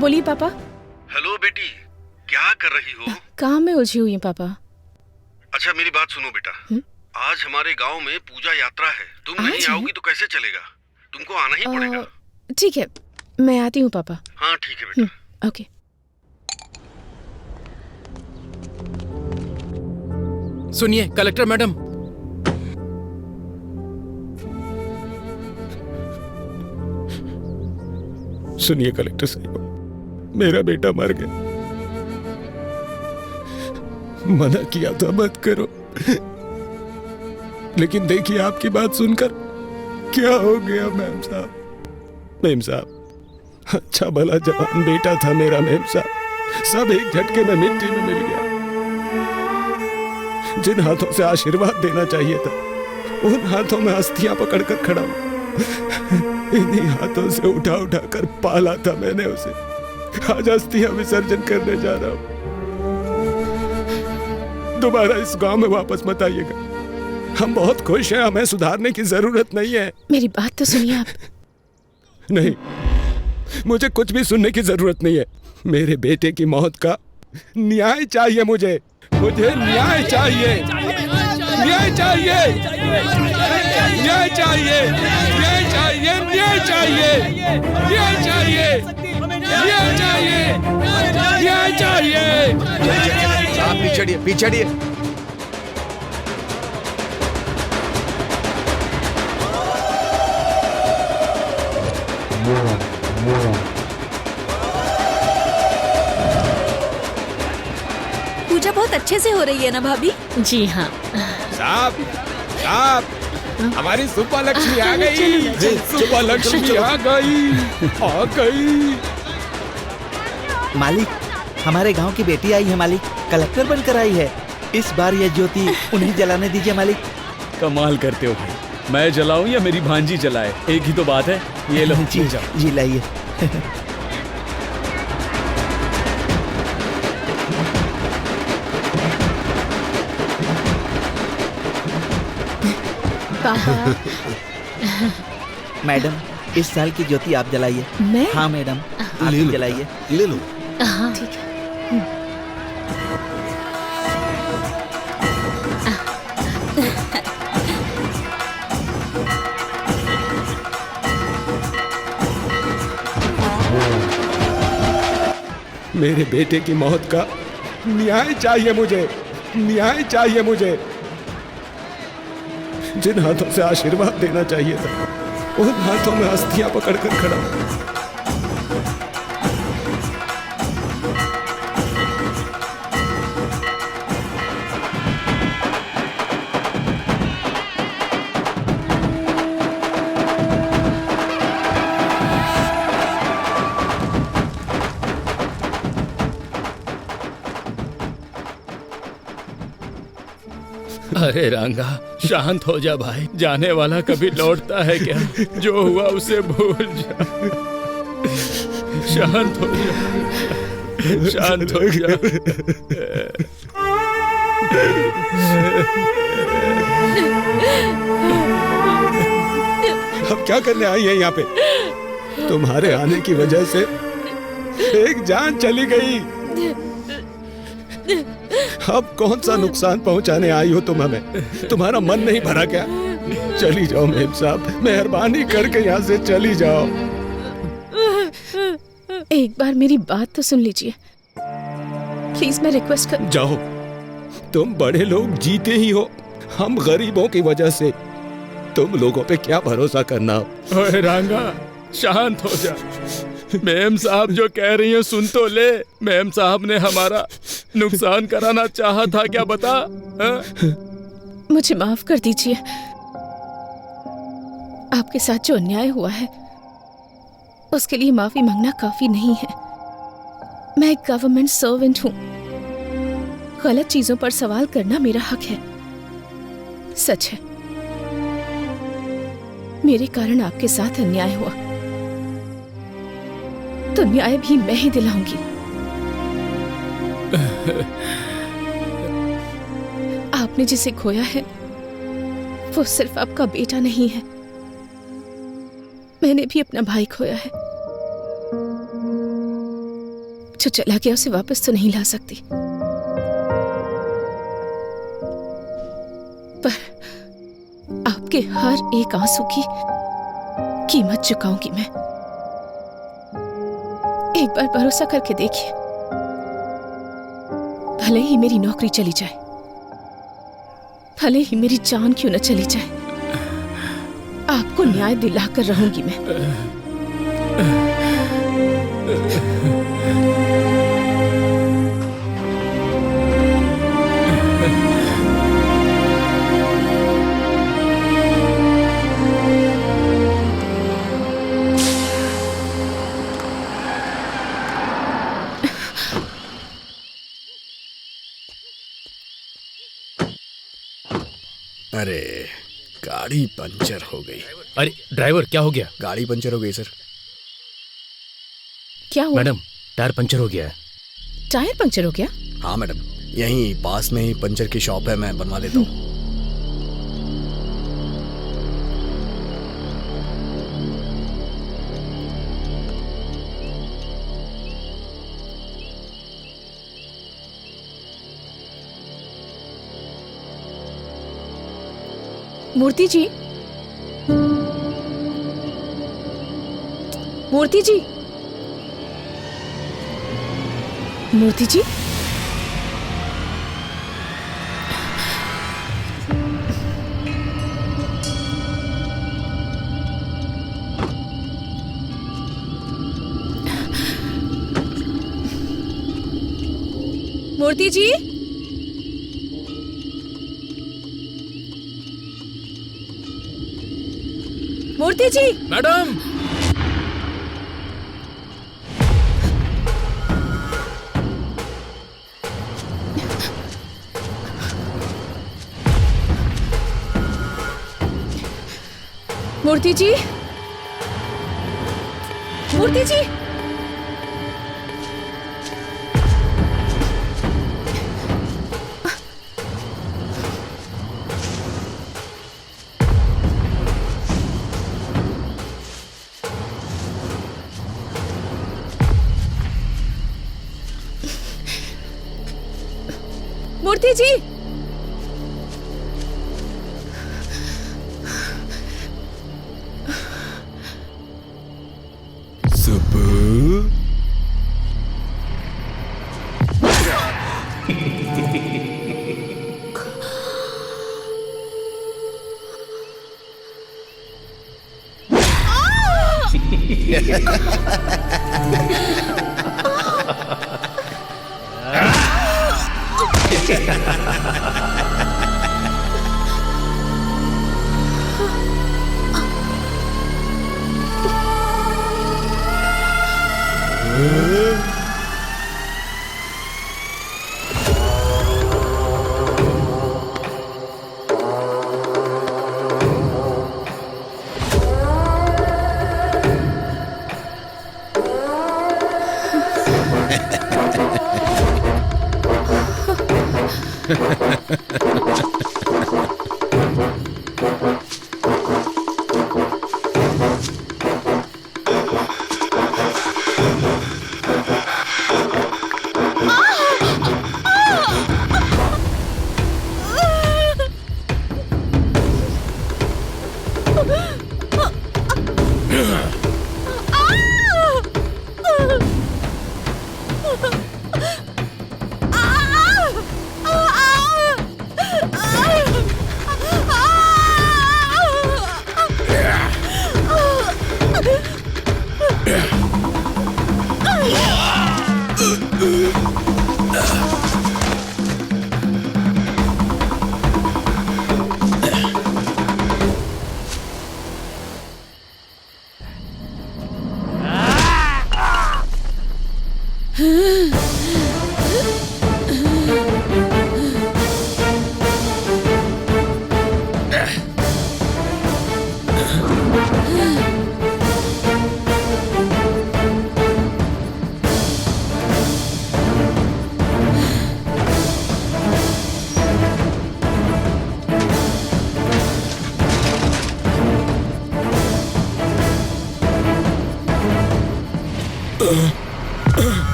बोलिए पापा। हेलो बेटी, क्या कर रही हो? काम में उलझी हुई हूँ पापा। अच्छा मेरी बात सुनो बेटा, आज हमारे गांव में पूजा यात्रा है। तुम नहीं आओगी तो कैसे चलेगा? तुमको आना ही पड़ेगा। ठीक है, मैं आती हूँ पापा। हाँ ठीक है बेटा। ओके। सुनिए कलेक्टर मैडम, सुनिए कलेक्टर साहब, मेरा बेटा मर गया। मना किया था मत करो, लेकिन देखिए आपकी बात सुनकर क्या हो गया मेम साहब। मेम साहब, अच्छा भला जवान बेटा था मेरा मेम साहब, सब एक झटके में मिट्टी में मिल गया। जिन हाथों से आशीर्वाद देना चाहिए था, उन हाथों में अस्थियां पकड़कर खड़ा हूं। इन्हीं हाथों से उठा उठा कर पाला था मैंने उसे। आज अस्थियां विसर्जन करने जा रहा हूं। दोबारा इस गांव में वापस मत आइएगा। हम बहुत खुश हैं, हमें सुधारने की जरूरत नहीं है। मेरी बात तो सुनिए आप। नहीं, मुझे कुछ भी सुनने की जरूरत नहीं है। मेरे बेटे की मौत का न्याय चाहिए मुझे न्याय चाहिए। न्याय चाहिए, न्याय चाहिए, न्याय चाहिए, न्याय चाहिए, न्याय चाहिए, न्याय चाहिए, न्याय चाहिए। आप पीछे पीछे। पूजा बहुत अच्छे से हो रही है ना भाभी? जी हाँ। साहब, साहब, हमारी सुब्बा लक्ष्मी आ गई। सुब्बा लक्ष्मी आ गई। मालिक, हमारे गांव की बेटी आई है मालिक, कलेक्टर बनकर आई है। इस बार यह ज्योति उन्हें जलाने दीजिए मालिक। कमाल करते हो भाई, मैं जलाऊं या मेरी भांजी जलाए, एक ही तो बात है। ये लो जी लाइए। मैडम, इस साल की ज्योति आप जलाइए। मैं? हाँ मैडम, आप ही जलाइए। ले लो। हाँ ठीक है। मेरे बेटे की मौत का न्याय चाहिए मुझे, न्याय चाहिए मुझे। जिन हाथों से आशीर्वाद देना चाहिए था, उन हाथों में अस्थियां पकड़कर खड़ा हूं। अरे रंगा, शांत हो जा भाई। जाने वाला कभी लौटता है क्या? जो हुआ उसे भूल जा। शांत हो जा, शांत हो जा। अब क्या करने आई है यहाँ पे? तुम्हारे आने की वजह से एक जान चली गई। अब कौन सा नुकसान पहुंचाने आई हो तुम हमें? तुम्हारा मन नहीं भरा क्या? चली जाओ मेम साहब, मेहरबानी करके यहाँ से चली जाओ। एक बार मेरी बात तो सुन लीजिए प्लीज, मैं रिक्वेस्ट कर। जाओ, तुम बड़े लोग जीते ही हो, हम गरीबों की वजह से तुम लोगों पे क्या भरोसा करना। ओए रांगा, शांत हो जा। मैम साहब जो कह रही हैं सुन तो ले। मैम साहब ने हमारा नुकसान कराना चाहा था क्या, बता? मुझे माफ कर दीजिए। आपके साथ जो अन्याय हुआ है उसके लिए माफी मांगना काफी नहीं है। मैं एक गवर्नमेंट सर्वेंट हूँ। गलत चीजों पर सवाल करना मेरा हक है। सच है, मेरे कारण आपके साथ अन्याय हुआ, तो न्याय भी मैं ही दिलाऊंगी। आपने जिसे खोया है वो सिर्फ आपका बेटा नहीं है, मैंने भी अपना भाई खोया है। जो चला गया उसे वापस तो नहीं ला सकती, पर आपके हर एक आंसू की कीमत चुकाऊंगी मैं। एक बार भरोसा करके देखिए, भले ही मेरी नौकरी चली जाए, भले ही मेरी जान क्यों न चली जाए, आपको न्याय दिलाकर रहूंगी मैं। अरे गाड़ी पंचर हो गई। अरे ड्राइवर, क्या हो गया? गाड़ी पंचर हो गई सर। क्या हुआ? मैडम, टायर पंचर हो गया है। टायर पंचर हो गया? हाँ मैडम, यहीं पास में ही पंचर की शॉप है, मैं बनवा देता हूँ। मूर्ति जी, मूर्ति जी, मूर्ति जी, मूर्ति जी, मूर्ति जी। मैडम, मूर्ति जी, मूर्ति जी, मूर्ति जी,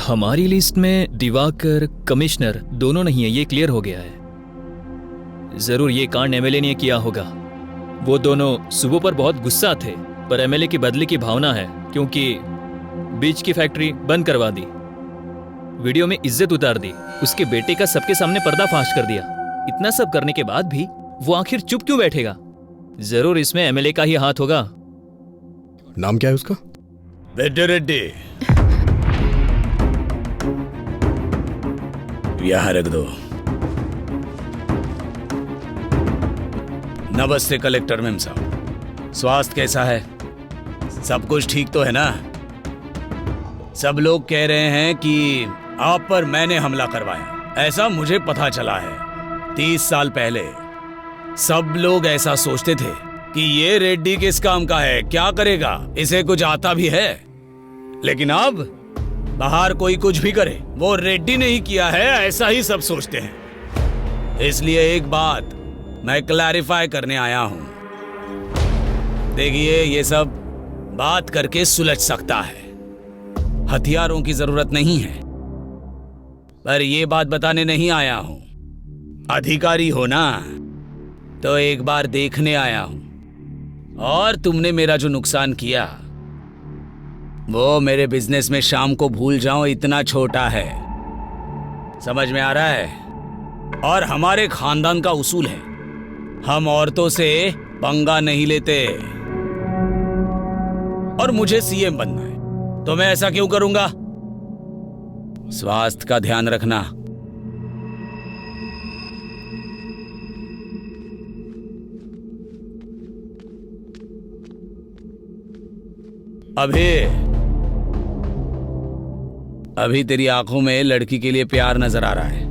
हमारी लिस्ट में दिवाकर, कमिश्नर दोनों नहीं है, ये क्लियर हो गया है। जरूर ये कांड एमएलए ने किया होगा। वो दोनों सुबह पर बहुत गुस्सा थे, पर एमएलए की बदले की भावना है, क्योंकि बीच की फैक्ट्री बंद करवा दी, वीडियो में इज्जत उतार दी, उसके बेटे का सबके सामने पर्दाफाश कर दिया। इतना सब करने के बाद भी वो आखिर चुप क्यों बैठेगा? जरूर इसमें एमएलए का ही हाथ होगा। नाम क्या है उसका? बेटे रेड्डी, यहाँ रख दो। नमस्ते कलेक्टर मैम साहब, स्वास्थ्य कैसा है? सब कुछ ठीक तो है ना? सब लोग कह रहे हैं कि आप पर मैंने हमला करवाया, ऐसा मुझे पता चला है। 30 साल पहले सब लोग ऐसा सोचते थे कि ये रेड्डी किस काम का है, क्या करेगा, इसे कुछ आता भी है। लेकिन अब बाहर कोई कुछ भी करे, वो रेड्डी ने ही किया है, ऐसा ही सब सोचते हैं। इसलिए एक बात मैं क्लैरिफाई करने आया हूं। देखिए, ये सब बात करके सुलझ सकता है, हथियारों की जरूरत नहीं है। पर ये बात बताने नहीं आया हूं। अधिकारी हो ना, तो एक बार देखने आया हूं। और तुमने मेरा जो नुकसान किया, वो मेरे बिजनेस में शाम को भूल जाओ इतना छोटा है। समझ में आ रहा है? और हमारे खानदान का उसूल है, हम औरतों से पंगा नहीं लेते। और मुझे सीएम बनना है, तो मैं ऐसा क्यों करूंगा? स्वास्थ्य का ध्यान रखना। अभी तेरी आंखों में लड़की के लिए प्यार नजर आ रहा है।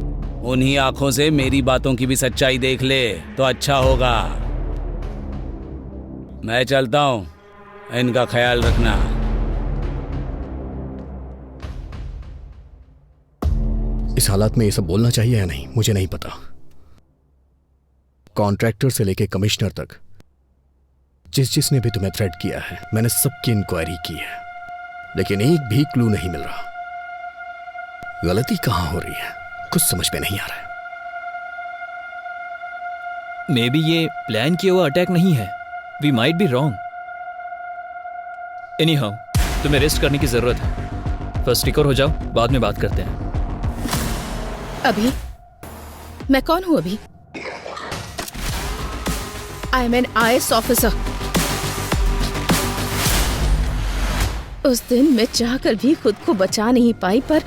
उन्हीं आंखों से मेरी बातों की भी सच्चाई देख ले तो अच्छा होगा। मैं चलता हूं, इनका ख्याल रखना। इस हालात में ये सब बोलना चाहिए या नहीं, मुझे नहीं पता। कॉन्ट्रैक्टर से लेके कमिश्नर तक जिसने भी तुम्हें थ्रेट किया है, मैंने सबकी इंक्वायरी की है, लेकिन एक भी क्लू नहीं मिल रहा। गलती कहां हो रही है, कुछ समझ में नहीं आ रहा है। मे बी ये प्लान किया हुआ अटैक नहीं है। We might be wrong. Anyhow, तुम्हें रेस्ट करने की जरूरत है। फर्स्ट रिकवर हो जाओ, बाद में बात करते हैं। अभी मैं कौन हूं? अभी I am an IAS officer. उस दिन मैं चाहकर भी खुद को बचा नहीं पाई, पर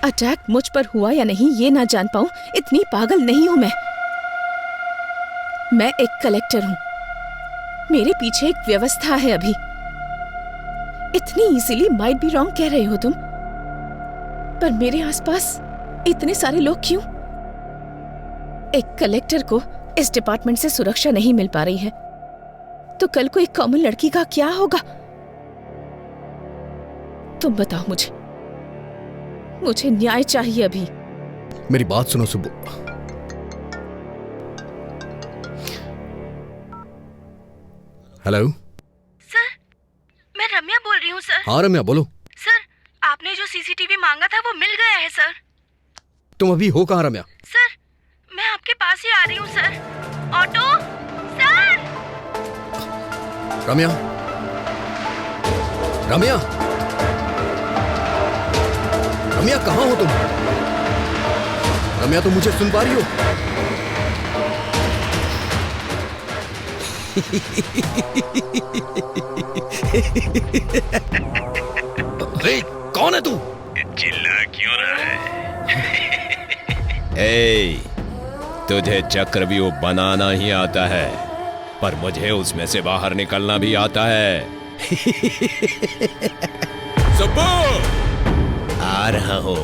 अटैक मुझ पर हुआ या नहीं ये ना जान पाऊं, इतनी पागल नहीं हूं मैं एक कलेक्टर हूं। मेरे पीछे एक व्यवस्था है। अभी इतनी इजीली माइट बी रॉन्ग कह रहे हो तुम, पर मेरे आसपास इतने सारे लोग क्यों? एक कलेक्टर को इस डिपार्टमेंट से सुरक्षा नहीं मिल पा रही है, तो कल को एक कॉमन लड़की का क्या होगा? तुम बताओ मुझे न्याय चाहिए। अभी मेरी बात सुनो सुब्बू। हेलो सर, मैं रम्या बोल रही हूँ सर। हाँ रम्या, बोलो। सर, आपने जो सीसीटीवी मांगा था वो मिल गया है सर। तुम अभी हो कहाँ रम्या? सर, मैं आपके पास ही आ रही हूँ sir. Auto sir. Ramya, Ramya, Ramya कहाँ हो तुम? रम्या, तुम मुझे सुन पा रही हो? अरे कौन है तू? चिल्ला क्यों रहा है? ए, तुझे चक्रव्यूह बनाना ही आता है, पर मुझे उसमें से बाहर निकलना भी आता है। सुब्बू, आ रहा हूं।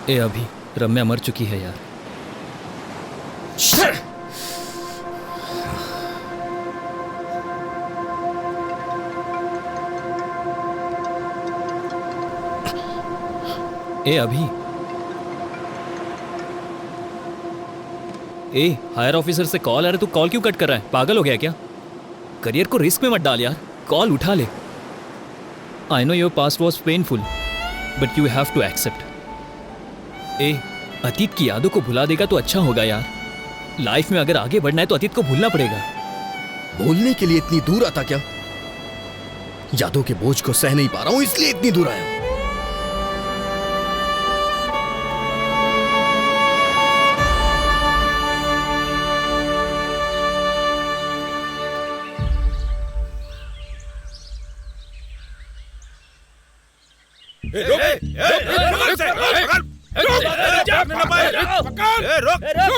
ए अभी रम्या मर चुकी है यार। ए अभी, ए हायर ऑफिसर से कॉल आ रहा है, तू कॉल क्यों कट कर रहा है? पागल हो गया क्या? करियर को रिस्क में मत डाल यार, कॉल उठा ले। I know your past was painful but you have to accept. ए अतीत की यादों को भुला देगा तो अच्छा होगा यार। लाइफ में अगर आगे बढ़ना है तो अतीत को भूलना पड़ेगा। बोलने के लिए इतनी दूर आता क्या? यादों के बोझ को सह नहीं पा रहा हूं इसलिए इतनी दूर आया हूं।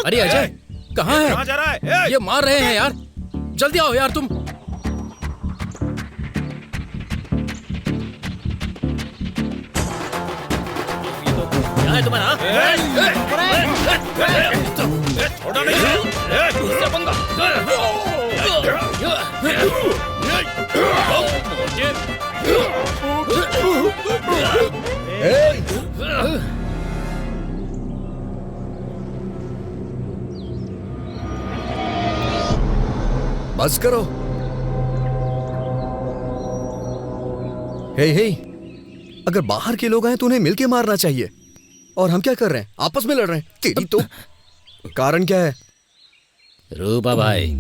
अरे अजय कहाँ है? कहाँ जा रहा है? ये मार रहे हैं यार, जल्दी आओ यार तुम। क्या है तुम्हारा? छोड़ो नहीं। बस करो। हे अगर बाहर के लोग आए तो उन्हें मिलके मारना चाहिए, और हम क्या कर रहे हैं? आपस में लड़ रहे हैं। तेरी तो कारण क्या है? रूपा भाई,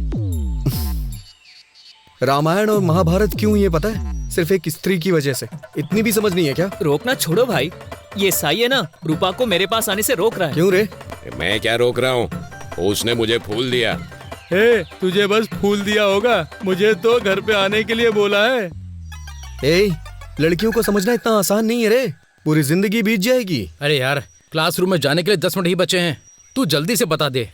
रामायण और महाभारत क्यों ये पता है? सिर्फ एक स्त्री की वजह से। इतनी भी समझ नहीं है क्या? रोकना छोड़ो भाई, ये साई है ना, रूपा को मेरे पास आने से रोक रहा है। क्यों रे? मैं क्या रोक रहा हूँ, उसने मुझे फूल दिया। हे, तुझे बस फूल दिया होगा, मुझे तो घर पे आने के लिए बोला है। लड़कियों को समझना इतना आसान नहीं है रे, पूरी जिंदगी बीत जाएगी। अरे यार, क्लासरूम में जाने के लिए 10 मिनट ही बचे हैं, तू जल्दी से बता दे।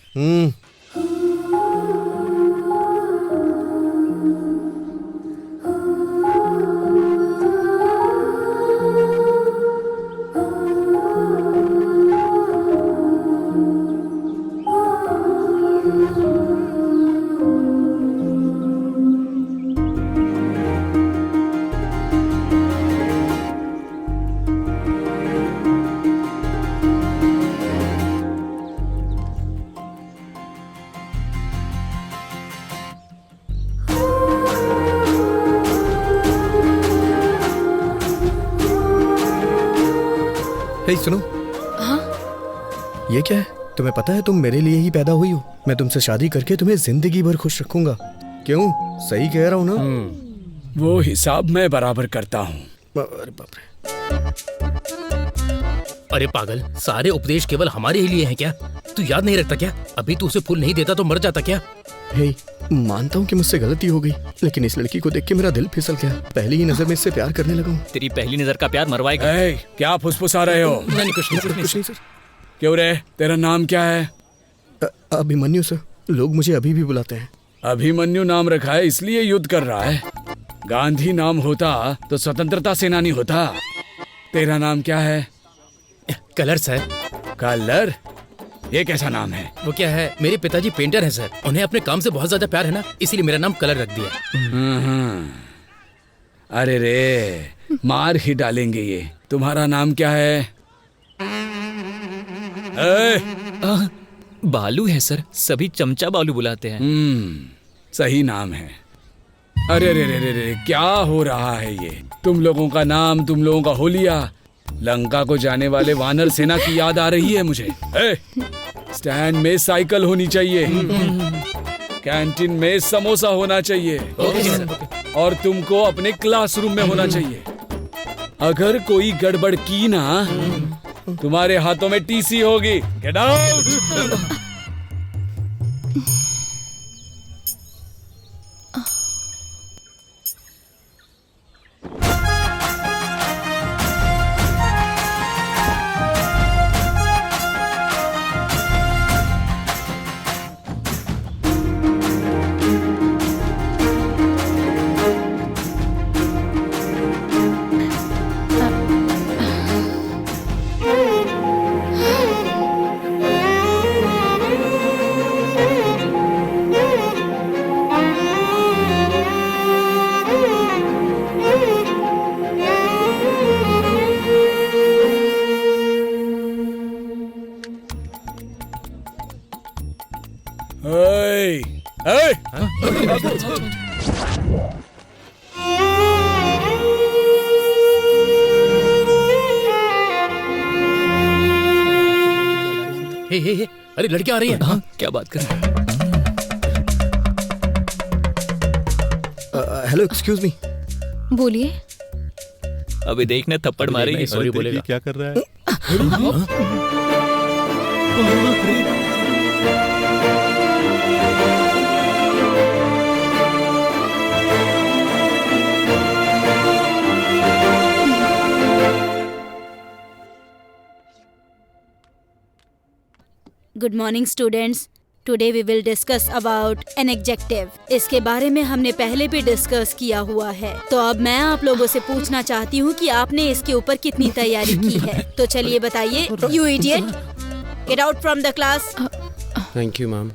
सुनो। हाँ? ये क्या है? तुम्हें पता है तुम मेरे लिए ही पैदा हुई हो। मैं तुमसे शादी करके तुम्हें जिंदगी भर खुश रखूंगा। क्यों? सही कह रहा हूँ ना? वो हिसाब मैं बराबर करता हूँ। अरे बाप रे। अरे पागल, सारे उपदेश केवल हमारे ही लिए हैं क्या? तू याद नहीं रखता क्या? अभी तू उसे फूल नहीं देता तो मर जाता क्या? मानता हूँ कि मुझसे गलती हो गई, लेकिन इस लड़की को देख के मेरा दिल फिसल गया। पहली ही नजर में इससे प्यार करने लगा हूँ। तेरी पहली नजर का प्यार मरवाएगा। क्या फुसफुसा रहे हो? नहीं, कुछ नहीं सर। क्यों रे, तेरा नाम क्या है? अभिमन्यु सर, लोग मुझे अभी भी बुलाते हैं। अभिमन्यु नाम रखा है इसलिए युद्ध कर रहा है। गांधी नाम होता तो स्वतंत्रता सेनानी होता। तेरा नाम क्या है? Colour sir. कलर? ये कैसा नाम है? वो क्या है, मेरे पिताजी पेंटर हैं सर, उन्हें अपने काम से बहुत ज्यादा प्यार है ना, इसीलिए मेरा नाम कलर रख दिया। अरे रे, मार ही डालेंगे ये। तुम्हारा नाम क्या है? बालू है सर, सभी चमचा बालू बुलाते हैं। सही नाम है। अरे रे रे रे रे, क्या हो रहा है ये? तुम लोगों का नाम, तुम लोगों का होलिया, लंका को जाने वाले वानर सेना की याद आ रही है मुझे। स्टैंड में साइकिल होनी चाहिए, कैंटीन में समोसा होना चाहिए, और तुमको अपने क्लासरूम में होना चाहिए। अगर कोई गड़बड़ की ना, तुम्हारे हाथों में टीसी होगी। Get out. हे, अरे लड़कियां आ रही हैं। हाँ, क्या बात कर रहे हैं? Hello, excuse me. बोलिए। अभी देखना थप्पड़ मारेगी। सॉरी बोलेगा। क्या कर रहा है? Good morning students. Today we will discuss about an adjective. इसके बारे में हमने पहले भी डिस्कस किया हुआ है, तो अब मैं आप लोगों से पूछना चाहती हूँ कि आपने इसके ऊपर कितनी तैयारी की है। तो चलिए बताइए। You idiot, get out from the class. Thank you ma'am.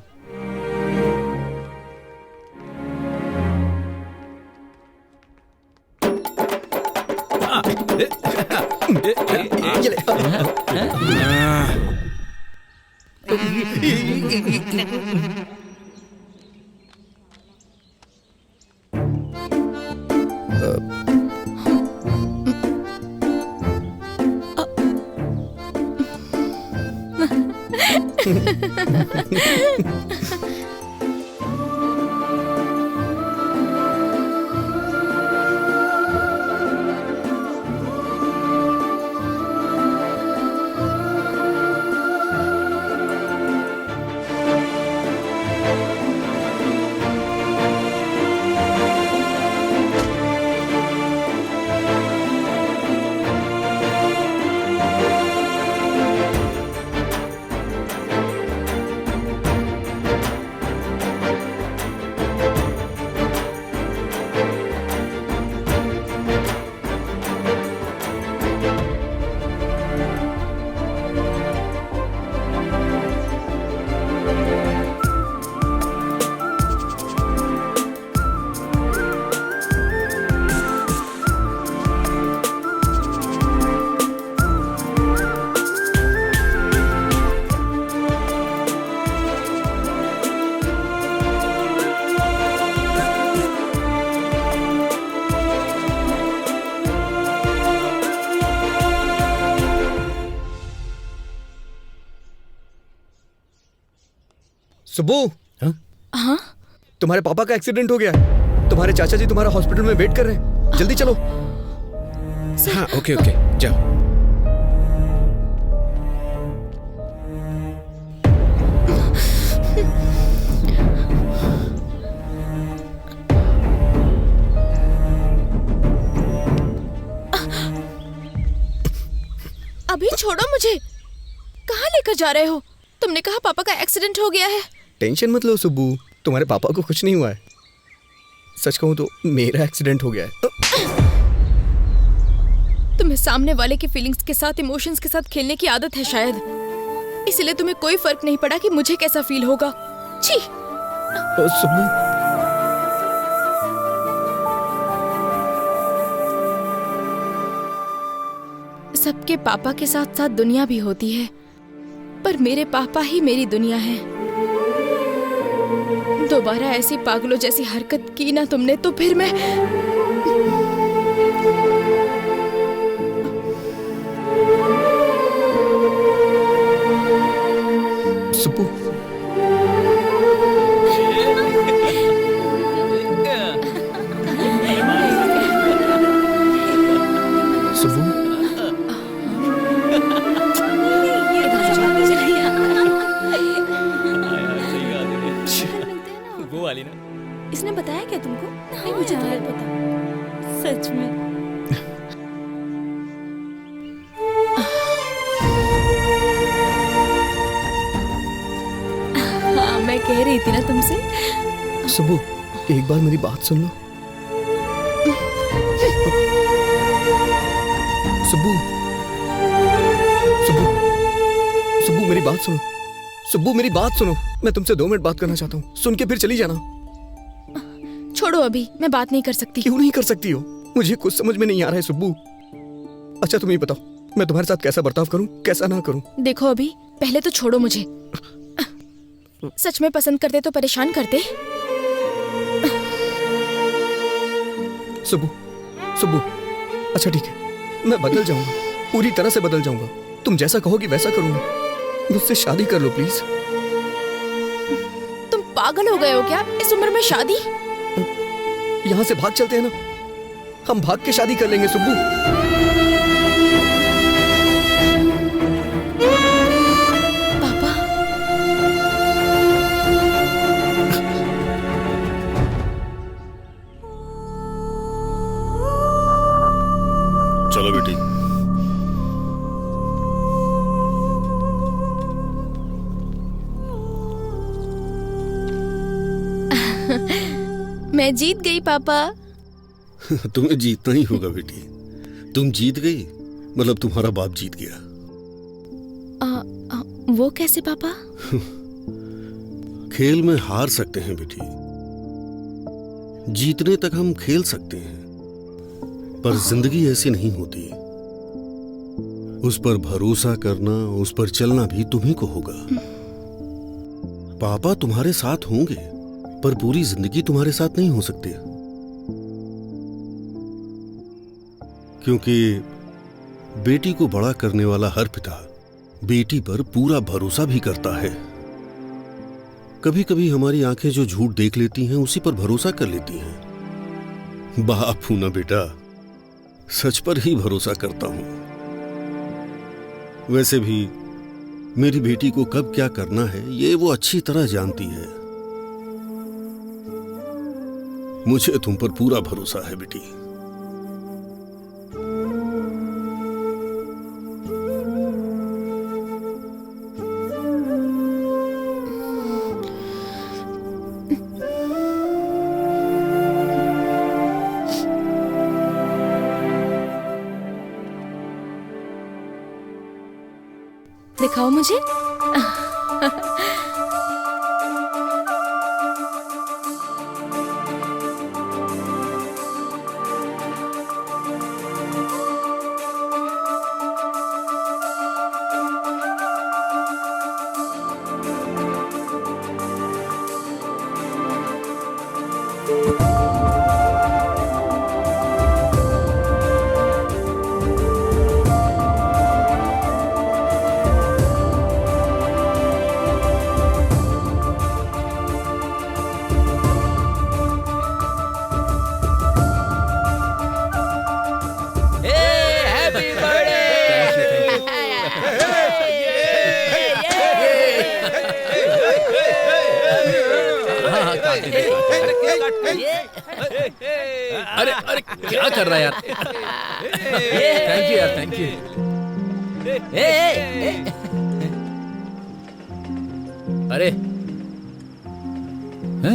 Subbu. हाँ? तुम्हारे पापा का एक्सीडेंट हो गया है। तुम्हारे चाचा जी तुम्हारा हॉस्पिटल में वेट कर रहे हैं, जल्दी चलो। हाँ, ओके ओके, जाओ। अभी छोड़ो मुझे। कहाँ लेकर जा रहे हो? तुमने कहा पापा का एक्सीडेंट हो गया है। टेंशन मत लो सुब्बू, तुम्हारे पापा को कुछ नहीं हुआ है। सच कहूं तो मेरा एक्सीडेंट हो गया है। तुम्हें सामने वाले की फीलिंग्स के साथ, इमोशंस के साथ खेलने की आदत है शायद, इसलिए तुम्हें कोई फर्क नहीं पड़ा कि मुझे कैसा फील होगा। छी। सुब्बू। सबके पापा के साथ साथ दुनिया भी होती है, पर मेरे पापा ही मेरी दुनिया है। दोबारा ऐसी पागलों जैसी हरकत की ना तुमने तो फिर मैं सुब्बू। सुब्बू। वो वाली ना। इसने बताया क्या तुमको? नहीं, मुझे तो नहीं पता सच में। हाँ, मैं कह रही थी ना तुमसे। सुब्बू, एक बार मेरी बात सुन लो। सुब्बू। सुब्बू। सुब्बू, मेरी बात सुनो। सुब्बू, मेरी बात सुनो। मैं तुमसे 2 मिनट बात करना चाहता हूँ, सुन के फिर चली जाना। छोड़ो, अभी मैं बात नहीं कर सकती। क्यों नहीं कर सकती हो? मुझे कुछ समझ में नहीं आ रहा है सुब्बू। अच्छा तुम ही बताओ, मैं तुम्हारे साथ कैसा बर्ताव करूं, कैसा ना करूं? देखो अभी, पहले तो छोड़ो मुझे। सच में पसंद करते तो परेशान करते। सुब्बू, सुब्बू, अच्छा ठीक है, मैं बदल जाऊंगा, पूरी तरह से बदल जाऊंगा। तुम जैसा कहोगी वैसा करूंगा। मुझसे शादी कर लो प्लीज। तुम पागल हो गए हो क्या? इस उम्र में शादी? यहाँ से भाग चलते हैं ना, हम भाग के शादी कर लेंगे सुब्बू। पापा, चलो बेटी। मैं जीत गई पापा। तुम्हें जीतना ही होगा बेटी। तुम जीत गई मतलब तुम्हारा बाप जीत गया। वो कैसे पापा? खेल में हार सकते हैं बेटी, जीतने तक हम खेल सकते हैं, पर जिंदगी ऐसी नहीं होती। उस पर भरोसा करना, उस पर चलना भी तुम्ही को होगा। पापा तुम्हारे साथ होंगे, पर पूरी जिंदगी तुम्हारे साथ नहीं हो सकते, क्योंकि बेटी को बड़ा करने वाला हर पिता बेटी पर पूरा भरोसा भी करता है। कभी कभी हमारी आंखें जो झूठ देख लेती हैं उसी पर भरोसा कर लेती हैं। बाप हूं ना बेटा, सच पर ही भरोसा करता हूं। वैसे भी मेरी बेटी को कब क्या करना है ये वो अच्छी तरह जानती है। मुझे तुम पर पूरा भरोसा है बेटी। दिखाओ मुझे। अरे अरे क्या कर रहा है यार? थैंक यू यार, थैंक यू। अरे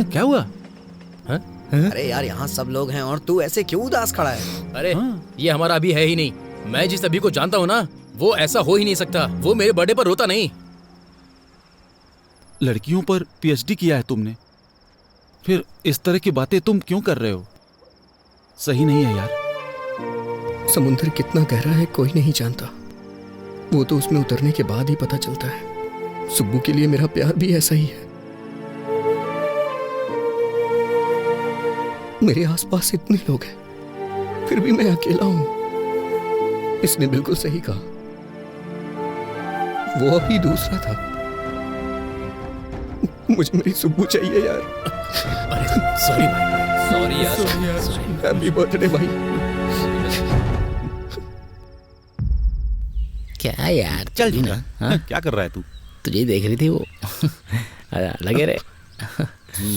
क्या हुआ? अरे यार यहाँ सब लोग हैं और तू ऐसे क्यों उदास खड़ा है? अरे ये हमारा अभी है ही नहीं। मैं जिस अभी को जानता हूँ ना, वो ऐसा हो ही नहीं सकता। वो मेरे बर्थडे पर रोता नहीं। लड़कियों पर पीएचडी किया है तुमने, फिर इस तरह की बातें तुम क्यों कर रहे हो? सही नहीं है यार। समुद्र कितना गहरा है कोई नहीं जानता, वो तो उसमें उतरने के बाद ही पता चलता है। सुब्बू के लिए मेरा प्यार भी ऐसा ही है। मेरे आसपास इतने लोग हैं, फिर भी मैं अकेला हूं। इसने बिल्कुल सही कहा, वो अभी दूसरा था। मुझे मेरी सुब्बू चाहिए यार। अरे सॉरी भाई, सॉरी यार, हैप्पी बर्थडे भाई। क्या यार, चल जी ना। हाँ? क्या कर रहा है तू? तुझे देख रही थी वो। लगे रहे।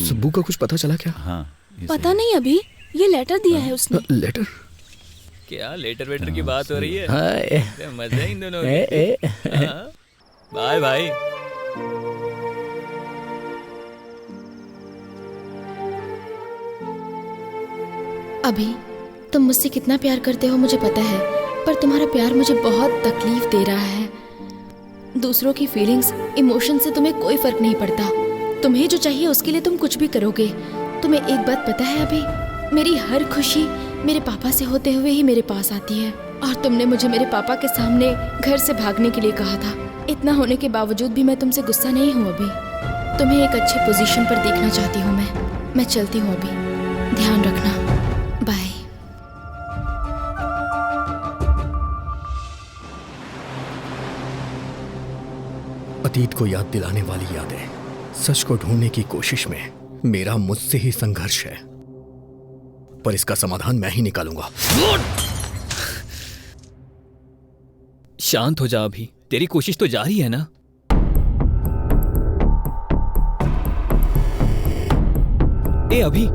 सुब्बू का कुछ पता चला क्या? हाँ, पता नहीं, अभी ये लेटर दिया है उसने। लेटर? क्या लेटर वेटर की बात हो रही है? हाँ, मजा है इन दोनों की। बाय भाई। अभी तुम मुझसे कितना प्यार करते हो मुझे पता है, पर तुम्हारा प्यार मुझे बहुत तकलीफ दे रहा है। दूसरों की फीलिंग्स, इमोशन से तुम्हें कोई फर्क नहीं पड़ता। तुम्हें जो चाहिए उसके लिए तुम कुछ भी करोगे। तुम्हें एक बात पता है अभी, मेरी हर खुशी मेरे पापा से होते हुए ही मेरे पास आती है। और तुमने मुझे मेरे पापा के सामने घर से भागने के लिए कहा था। इतना होने के बावजूद भी मैं तुमसे गुस्सा नहीं हूँ अभी। तुम्हें एक अच्छे पोजीशन पर देखना चाहती हूँ मैं चलती हूँ अभी। ध्यान रखना, बाय। अतीत को याद दिलाने वाली यादें, सच को ढूंढने की कोशिश में मेरा मुझसे ही संघर्ष है, पर इसका समाधान मैं ही निकालूंगा। शांत हो जा अभी, तेरी कोशिश तो जारी है ना। ए अभी,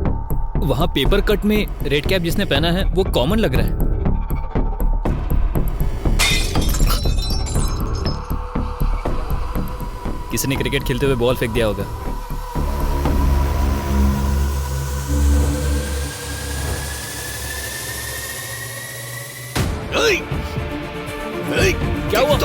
वहां पेपर कट में रेड कैप जिसने पहना है वो कॉमन लग रहा है। किसी ने क्रिकेट खेलते हुए बॉल फेंक दिया होगा। क्या हुआ?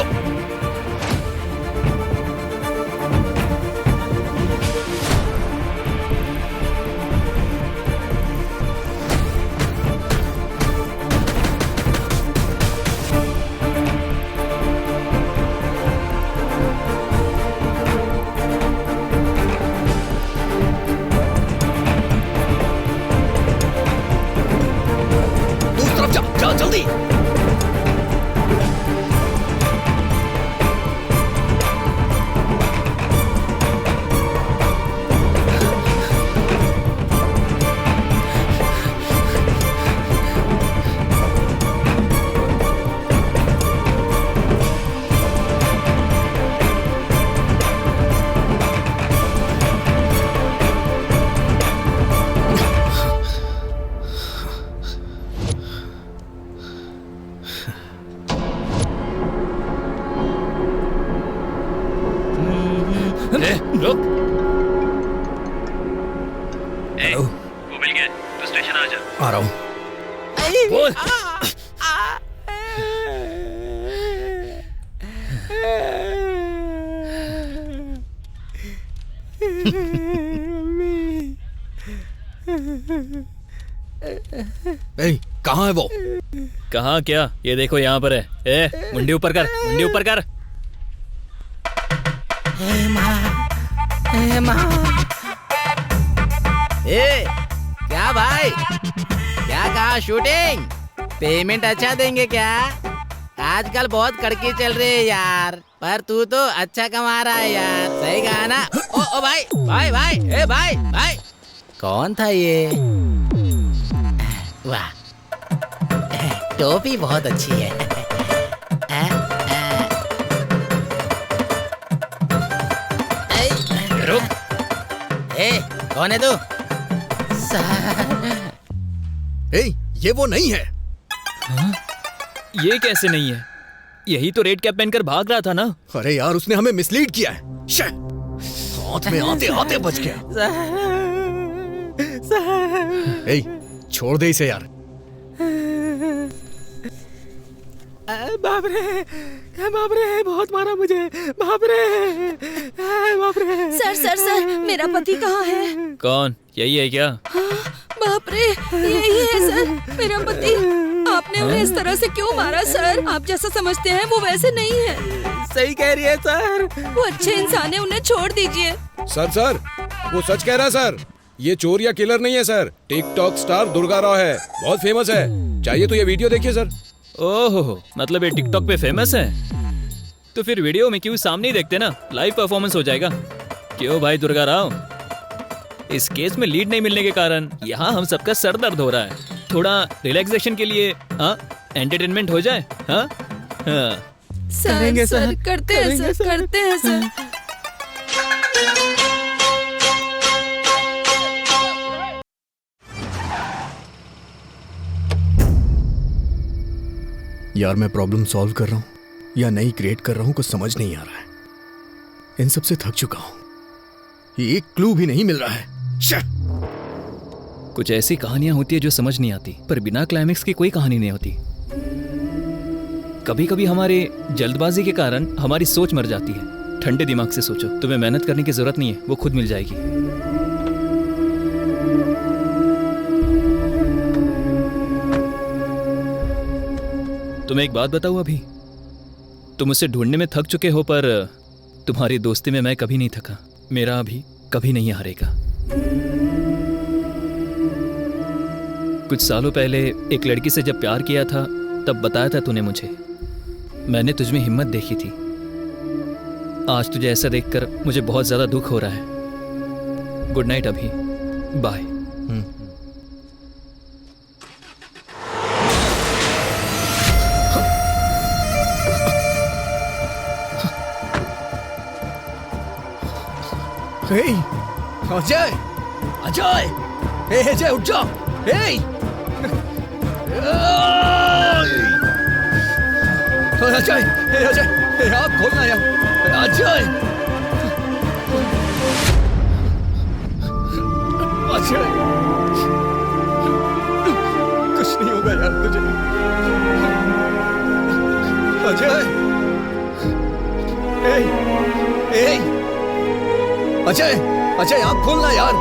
दूसरी तरफ जा जल्दी। रुक। वो मिल गया, तू स्टेशन आ जा। आ रहा हूँ। बोल। कहाँ है वो? कहाँ क्या? ये देखो यहाँ पर है। ए, मुंडी ऊपर कर, मुंडी ऊपर कर। ए, क्या भाई, क्या कहा शूटिंग? पेमेंट अच्छा देंगे क्या? आजकल बहुत कड़की चल रही है यार, पर तू तो अच्छा कमा रहा है यार, सही कहा ना? ओ भाई भाई भाई, ए भाई भाई, कौन था ये? वाह, टोपी बहुत अच्छी है। ए, कौन है तू? ये वो नहीं है। हाँ? ये कैसे नहीं है? यही तो रेड कैप पहनकर भाग रहा था ना। अरे यार, उसने हमें मिसलीड किया है। हाथ में आते आते बच गया। छोड़ दे इसे यार। बाप रे, बहुत मारा मुझे, बाप रे। सर, मेरा पति कहाँ है? कौन? यही है क्या? बाप रे, यही है सर, मेरा पति। आपने उन्हें इस तरह से क्यों मारा सर? आप जैसा समझते हैं वो वैसे नहीं है। सही कह रही है सर, वो अच्छे इंसान है, उन्हें छोड़ दीजिए। सर, वो सच कह रहा है सर। ये चोर या किलर नहीं है sir, TikTok star Durga Rao है, बहुत फेमस है। चाहिए तो ये वीडियो देखिए सर। ओहो, मतलब ये टिकटॉक पे फेमस है? तो फिर वीडियो में क्यों सामने ही देखते ना, लाइव परफॉर्मेंस हो जाएगा। क्यों भाई दुर्गा राव, इस केस में लीड नहीं मिलने के कारण यहाँ हम सबका सर दर्द हो रहा है। थोड़ा रिलैक्सेशन के लिए एंटरटेनमेंट हो जाए। करेंगे सर, करते हैं सर। यार, मैं प्रॉब्लम सॉल्व कर रहा हूँ या नई क्रिएट कर रहा हूँ, कुछ समझ नहीं आ रहा है। इन सब से थक चुका हूँ, एक क्लू भी नहीं मिल रहा है। कुछ ऐसी कहानियां होती है जो समझ नहीं आती, पर बिना क्लाइमेक्स की कोई कहानी नहीं होती। कभी कभी हमारे जल्दबाजी के कारण हमारी सोच मर जाती है। ठंडे दिमाग से सोचो, तुम्हें मेहनत करने की जरूरत नहीं है, वो खुद मिल जाएगी। तुम्हें एक बात बताऊं अभी, तुम उसे ढूंढने में थक चुके हो, पर तुम्हारी दोस्ती में मैं कभी नहीं थका। मेरा अभी कभी नहीं हारेगा। कुछ सालों पहले एक लड़की से जब प्यार किया था तब बताया था तूने मुझे, मैंने तुझमें हिम्मत देखी थी। आज तुझे ऐसा देखकर मुझे बहुत ज्यादा दुख हो रहा है। गुड नाइट अभी, बाय। अजय, अजय, अजय उठ जाओ। अजय, अजय, आप खोलना यार। अजय, अजय, कुछ नहीं होगा यार तुझे। अजय, अजय, अजय, आप खोलना यार।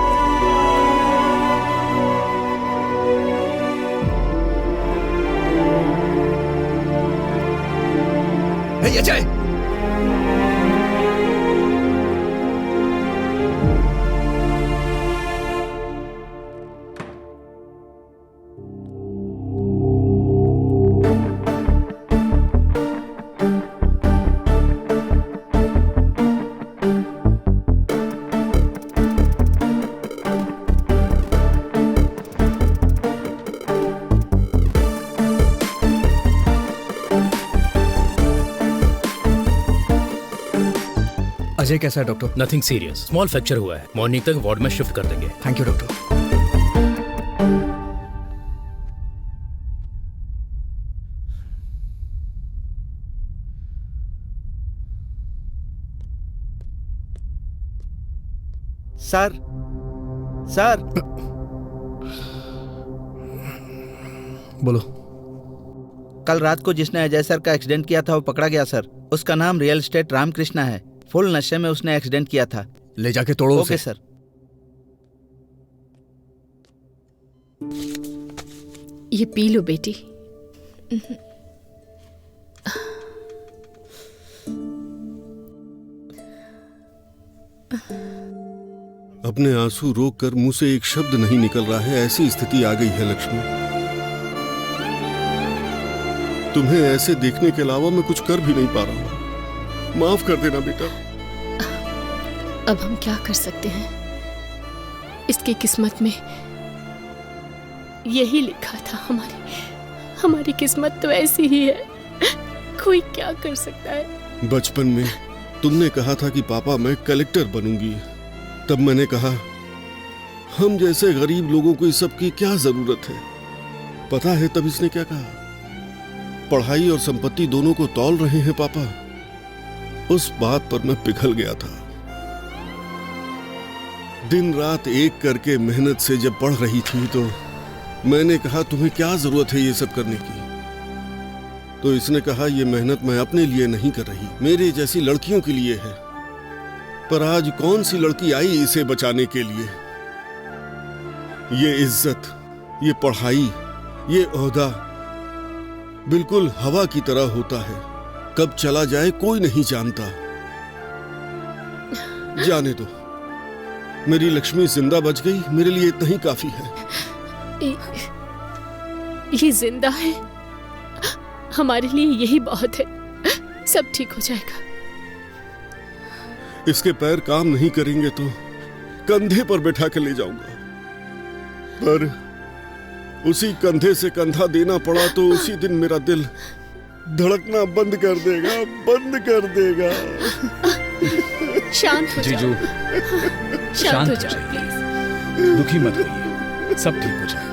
अजय, अजय कैसा है doctor? Nothing serious, small fracture हुआ है। मॉर्निंग तक वार्ड में शिफ्ट कर देंगे। Thank you doctor. Sir, sir, बोलो। कल रात को जिसने अजय सर का एक्सीडेंट किया था वो पकड़ा गया सर। उसका नाम रियल एस्टेट रामकृष्णा है। फुल नशे में उसने एक्सीडेंट किया था। ले जाके तोड़ो ओके सर। ये पी लो बेटी। अपने आंसू रोक कर मुंह से एक शब्द नहीं निकल रहा है, ऐसी स्थिति आ गई है लक्ष्मी। तुम्हें ऐसे देखने के अलावा मैं कुछ कर भी नहीं पा रहा हूं। माफ कर देना बेटा। अब हम क्या कर सकते हैं? इसकी किस्मत में यही लिखा था। हमारी किस्मत तो ऐसी ही है। कोई क्या कर सकता है? बचपन में तुमने कहा था कि पापा मैं कलेक्टर बनूंगी। तब मैंने कहा हम जैसे गरीब लोगों को इस सब की क्या जरूरत है। पता है तब इसने क्या कहा? पढ़ाई और संपत्ति दोनों को तौल रहे हैं पापा। उस बात पर मैं पिघल गया था। दिन रात एक करके मेहनत से जब पढ़ रही थी तो मैंने कहा तुम्हें क्या जरूरत है ये सब करने की। तो इसने कहा ये मेहनत मैं अपने लिए नहीं कर रही, मेरे जैसी लड़कियों के लिए है। पर आज कौन सी लड़की आई इसे बचाने के लिए? ये इज्जत, ये पढ़ाई, ये ओहदा बिल्कुल हवा की तरह होता है। कब चला जाए कोई नहीं जानता। जाने दो, मेरी लक्ष्मी जिंदा बच गई, मेरे लिए इतना ही काफी है। ये जिंदा है, हमारे लिए यही बहुत है। सब ठीक हो जाएगा। इसके पैर काम नहीं करेंगे तो कंधे पर बैठा कर ले जाऊंगा। पर उसी कंधे से कंधा देना पड़ा तो उसी दिन मेरा दिल धड़कना बंद कर देगा, बंद कर देगा। शांत हो जीजू, शांत हो जाओ प्लीज। दुखी मत होइए, सब ठीक हो जाएगा।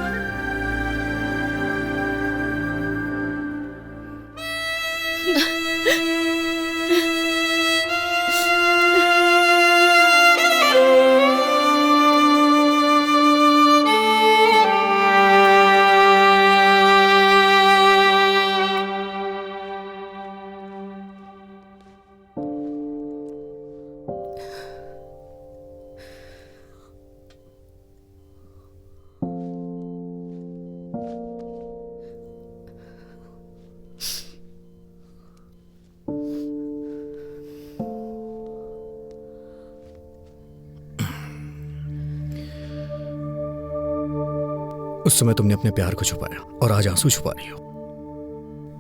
उस समय तुमने अपने प्यार को छुपाया और आज आंसू छुपा रही हो।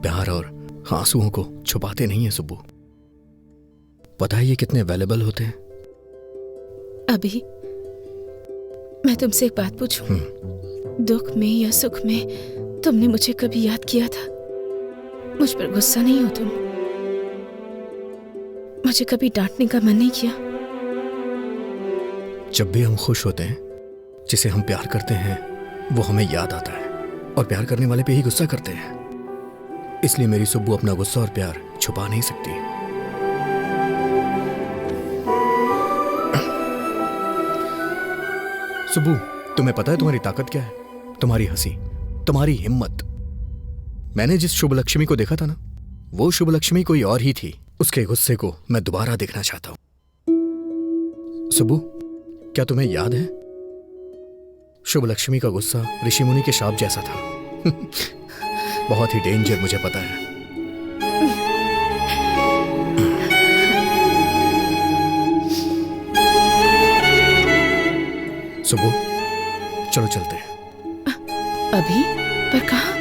प्यार और आंसुओं को छुपाते नहीं है सुब्बू। पता है ये कितने अवेलेबल होते हैं? अभी मैं तुमसे एक बात पूछूं? दुख में या सुख में तुमने मुझे कभी याद किया था? मुझ पर गुस्सा नहीं हो तुम? मुझे कभी डांटने का मन नहीं किया? जब भी हम खुश होते हैं, जिसे हम प्यार करते हैं वो हमें याद आता है, और प्यार करने वाले पे ही गुस्सा करते हैं। इसलिए मेरी सुब्बू अपना गुस्सा और प्यार छुपा नहीं सकती। सुब्बू, तुम्हें पता है तुम्हारी ताकत क्या है? तुम्हारी हंसी, तुम्हारी हिम्मत। मैंने जिस शुभ लक्ष्मी को देखा था ना, वो शुभ लक्ष्मी कोई और ही थी। उसके गुस्से को मैं दोबारा देखना चाहता हूं। सुब्बू, क्या तुम्हें याद है शुभ लक्ष्मी का गुस्सा ऋषि मुनि के शाप जैसा था। बहुत ही डेंजर, मुझे पता है। सुबह चलो चलते हैं। अभी? पर कहाँ?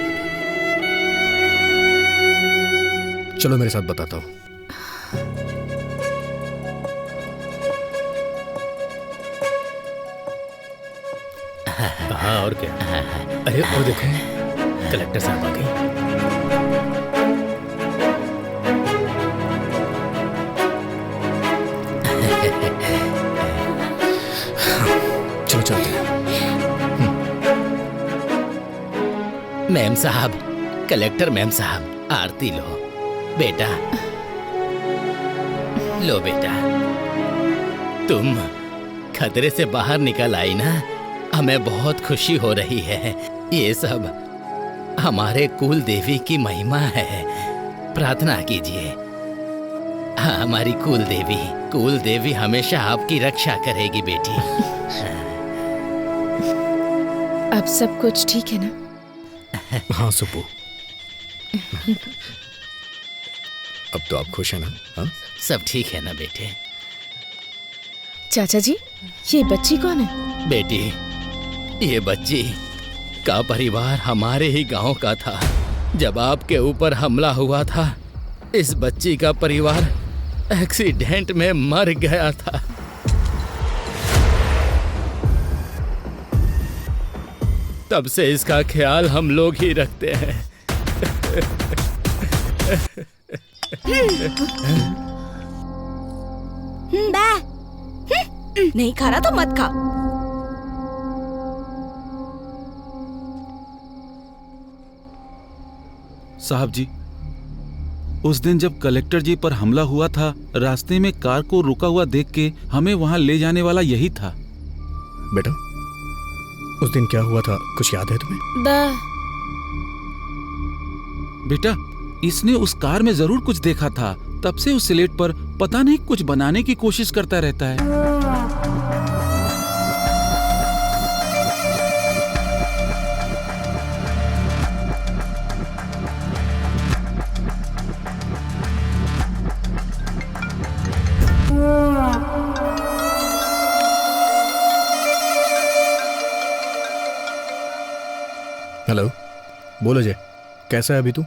चलो मेरे साथ बताता हूँ। हाँ और क्या? अरे वो देखो, कलेक्टर साहब आ गए। चलो चलते हैं। मैम साहब, कलेक्टर मैम साहब, आरती लो बेटा। लो बेटा, तुम खतरे से बाहर निकल आई ना, हमें बहुत खुशी हो रही है। ये सब हमारे कुल देवी की महिमा है। प्रार्थना कीजिए, हमारी कुल देवी हमेशा आपकी रक्षा करेगी बेटी। अब सब कुछ ठीक है ना? हाँ सुब्बू, अब तो आप खुश हैं ना? हाँ? सब ठीक है ना बेटे? चाचा जी, ये बच्ची कौन है? बेटी, ये बच्ची का परिवार हमारे ही गांव का था। जब आपके ऊपर हमला हुआ था, इस बच्ची का परिवार एक्सीडेंट में मर गया था। तब से इसका ख्याल हम लोग ही रखते हैं। नहीं खा रहा तो मत खा। साहब जी, उस दिन जब कलेक्टर जी पर हमला हुआ था, रास्ते में कार को रुका हुआ देख के हमें वहां ले जाने वाला यही था। बेटा, उस दिन क्या हुआ था, कुछ याद है तुम्हें? बेटा, इसने उस कार में जरूर कुछ देखा था। तब से उस स्लेट पर पता नहीं कुछ बनाने की कोशिश करता रहता है। हेलो, बोलो जय, कैसा है अभी तू?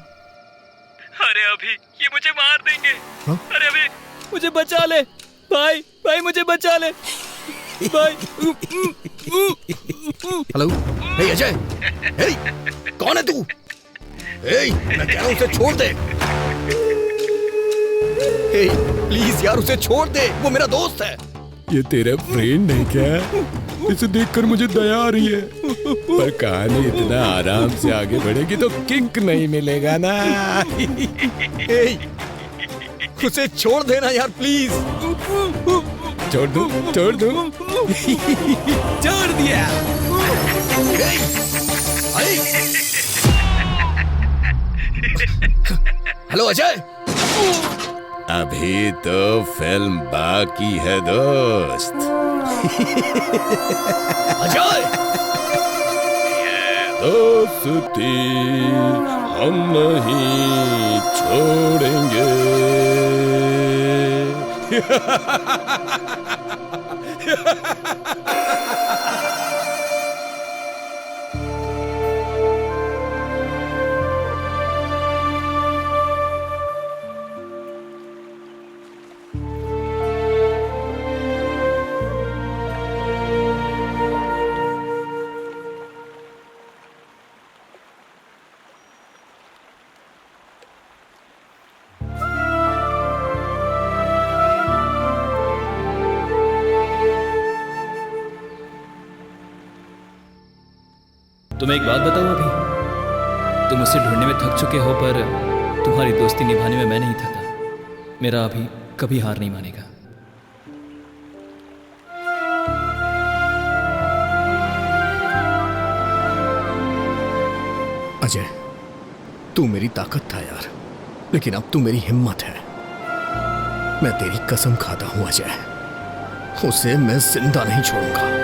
अरे अभी ये मुझे मार देंगे। हाँ? अरे अभी मुझे बचा ले भाई, भाई मुझे बचा ले भाई। हेलो, हे अजय, हे, कौन है तू? हे, मैं कह रहा हूं उसे छोड़ दे। हे, प्लीज यार उसे छोड़ दे, वो मेरा दोस्त है। ये तेरा फ्रेंड नहीं क्या? इसे देखकर मुझे दया आ रही है, पर कहानी इतना आराम से आगे बढ़ेगी तो किंक नहीं मिलेगा ना। उसे छोड़ देना यार प्लीज। छोड़ दो, छोड़ दो। छोड़ दिया। हेलो अजय। अभी तो फिल्म बाकी है दोस्त। अजय, ये दोस्ती हम नहीं छोड़ेंगे। तुम्हें एक बात बताऊं अभी, तुम उसे ढूंढने में थक चुके हो, पर तुम्हारी दोस्ती निभाने में मैं नहीं थका। मेरा अभी कभी हार नहीं मानेगा। अजय, तू मेरी ताकत था यार, लेकिन अब तू मेरी हिम्मत है। मैं तेरी कसम खाता हूं अजय, उसे मैं जिंदा नहीं छोड़ूंगा।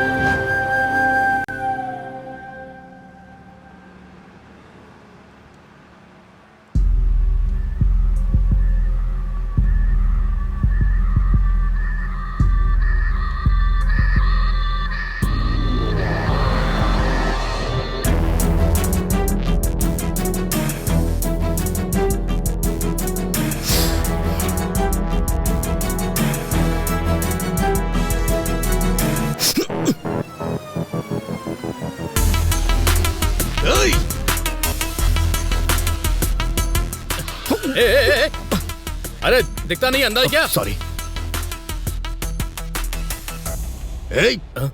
अरे दिखता नहीं अंदर क्या? सॉरी।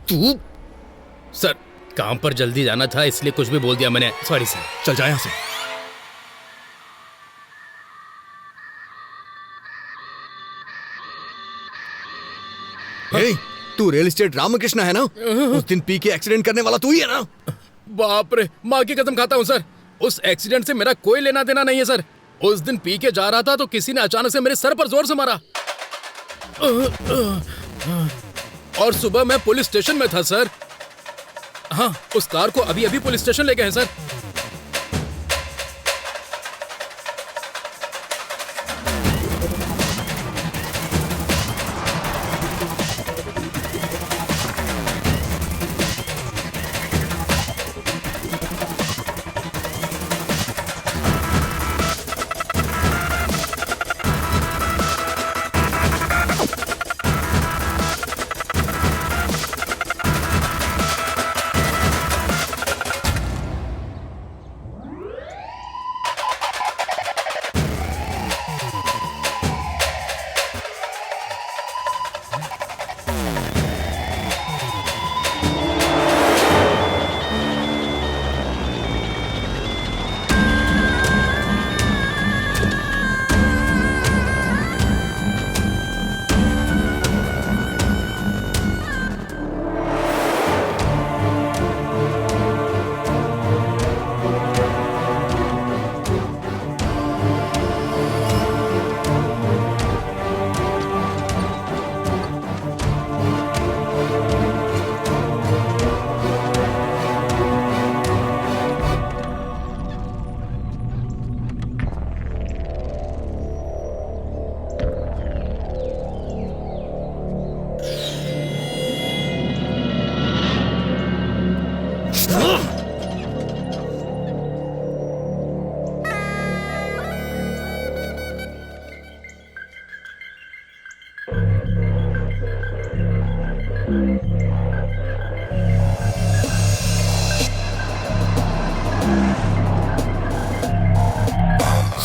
तू सर, काम पर जल्दी जाना था इसलिए कुछ भी बोल दिया मैंने। Sorry sir. चल जा यहां से। तू रियल एस्टेट रामकृष्ण है ना? उस दिन पी के एक्सीडेंट करने वाला तू ही है ना? बाप रे, माँ की कसम खाता हूँ सर, उस एक्सीडेंट से मेरा कोई लेना देना नहीं है सर। उस दिन पी के जा रहा था तो किसी ने अचानक से मेरे सर पर जोर से मारा और सुबह मैं पुलिस स्टेशन में था सर। हाँ, उस कार को अभी अभी पुलिस स्टेशन ले गए हैं सर।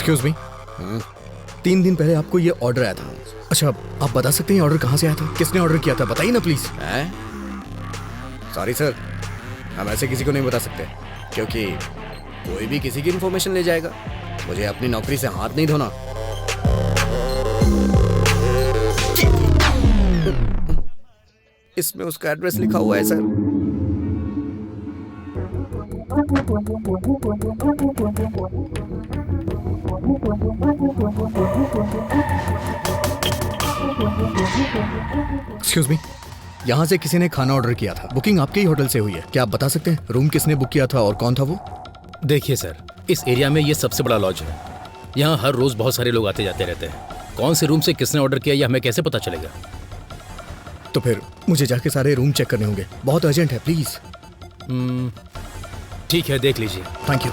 एक्सक्यूज मी, 3 दिन पहले आपको ये ऑर्डर आया था। अच्छा, आप बता सकते हैं ऑर्डर कहाँ से आया था? किसने ऑर्डर किया था? बताइए ना प्लीज। सॉरी सर, हम ऐसे किसी को नहीं बता सकते, क्योंकि कोई भी किसी की इन्फॉर्मेशन ले जाएगा। मुझे अपनी नौकरी से हाथ नहीं धोना। इसमें उसका एड्रेस लिखा हुआ है सर। एक्सक्यूज मी, यहाँ से किसी ने खाना ऑर्डर किया था। बुकिंग आपके ही होटल से हुई है। क्या आप बता सकते हैं रूम किसने बुक किया था और कौन था वो? देखिए सर, इस एरिया में ये सबसे बड़ा लॉज है। यहाँ हर रोज बहुत सारे लोग आते जाते रहते हैं। कौन से रूम से किसने ऑर्डर किया ये हमें कैसे पता चलेगा? तो फिर मुझे जाके सारे रूम चेक करने होंगे। बहुत अर्जेंट है, प्लीज। ठीक है, देख लीजिए। Thank you.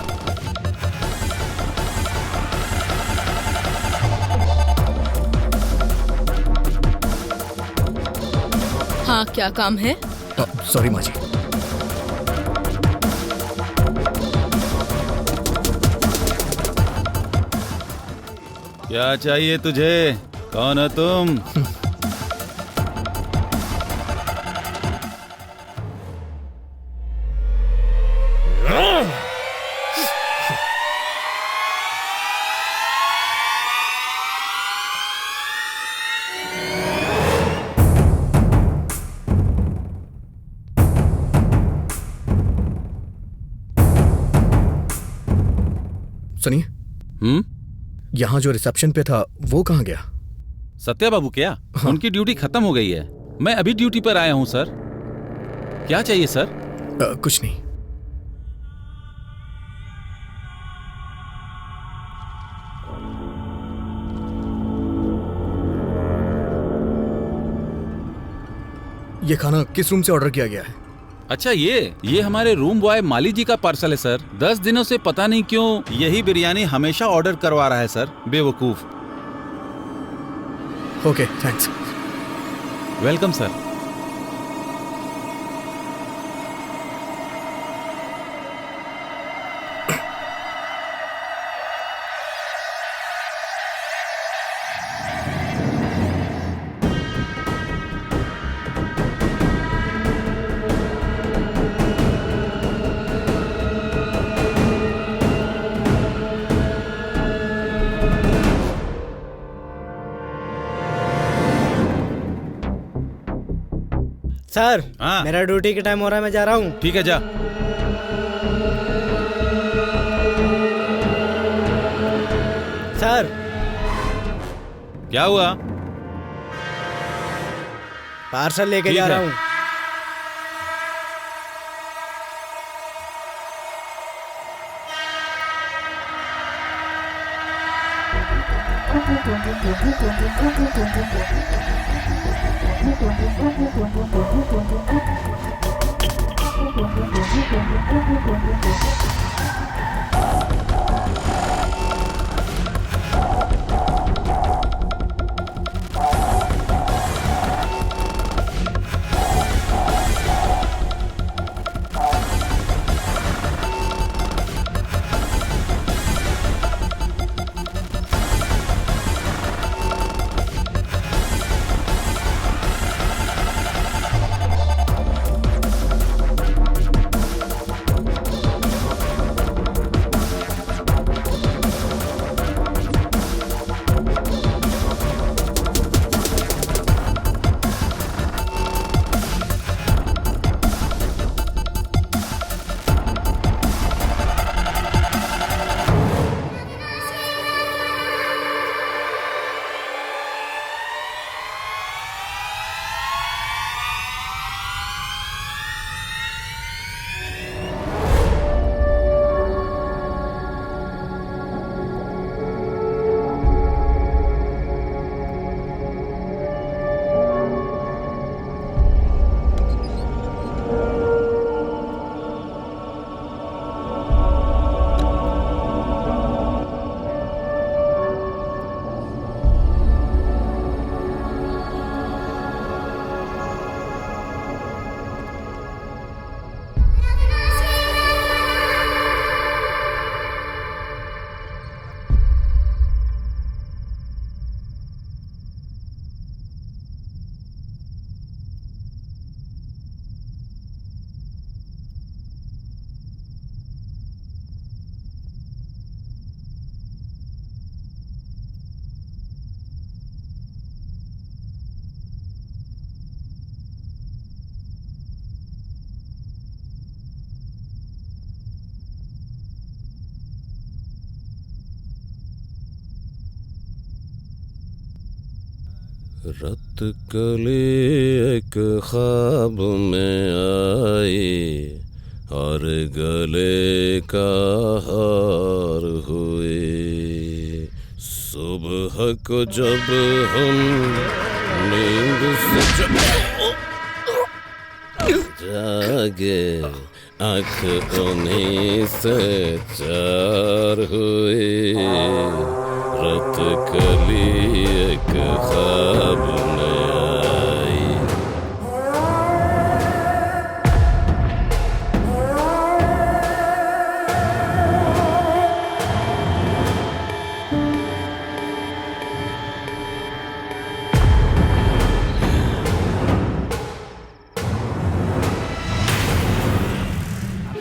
हाँ, क्या काम है? सॉरी माँ जी। क्या चाहिए तुझे? कौन हो तुम? सुनिए, यहाँ जो रिसेप्शन पे था वो कहाँ गया? सत्या बाबू क्या? उनकी ड्यूटी खत्म हो गई है। मैं अभी ड्यूटी पर आया हूँ सर। क्या चाहिए सर? कुछ नहीं। ये खाना किस रूम से ऑर्डर किया गया है? अच्छा ये हमारे रूम बॉय माली जी का पार्सल है सर। 10 दिनों से पता नहीं क्यों यही बिरयानी हमेशा ऑर्डर करवा रहा है सर, बेवकूफ। Okay, thanks. Welcome sir. Sir, मेरा ड्यूटी का टाइम हो रहा है, मैं जा रहा हूँ। ठीक है, जा। सर, क्या हुआ? पार्सल लेके जा रहा हूँ। रत कले एक ख्वाब में आई और गले का हार हुए। सुबह को जब हम नींद से जागे आँख उन्हीं से चार हुए। रत कली एक ख्वाब में आई।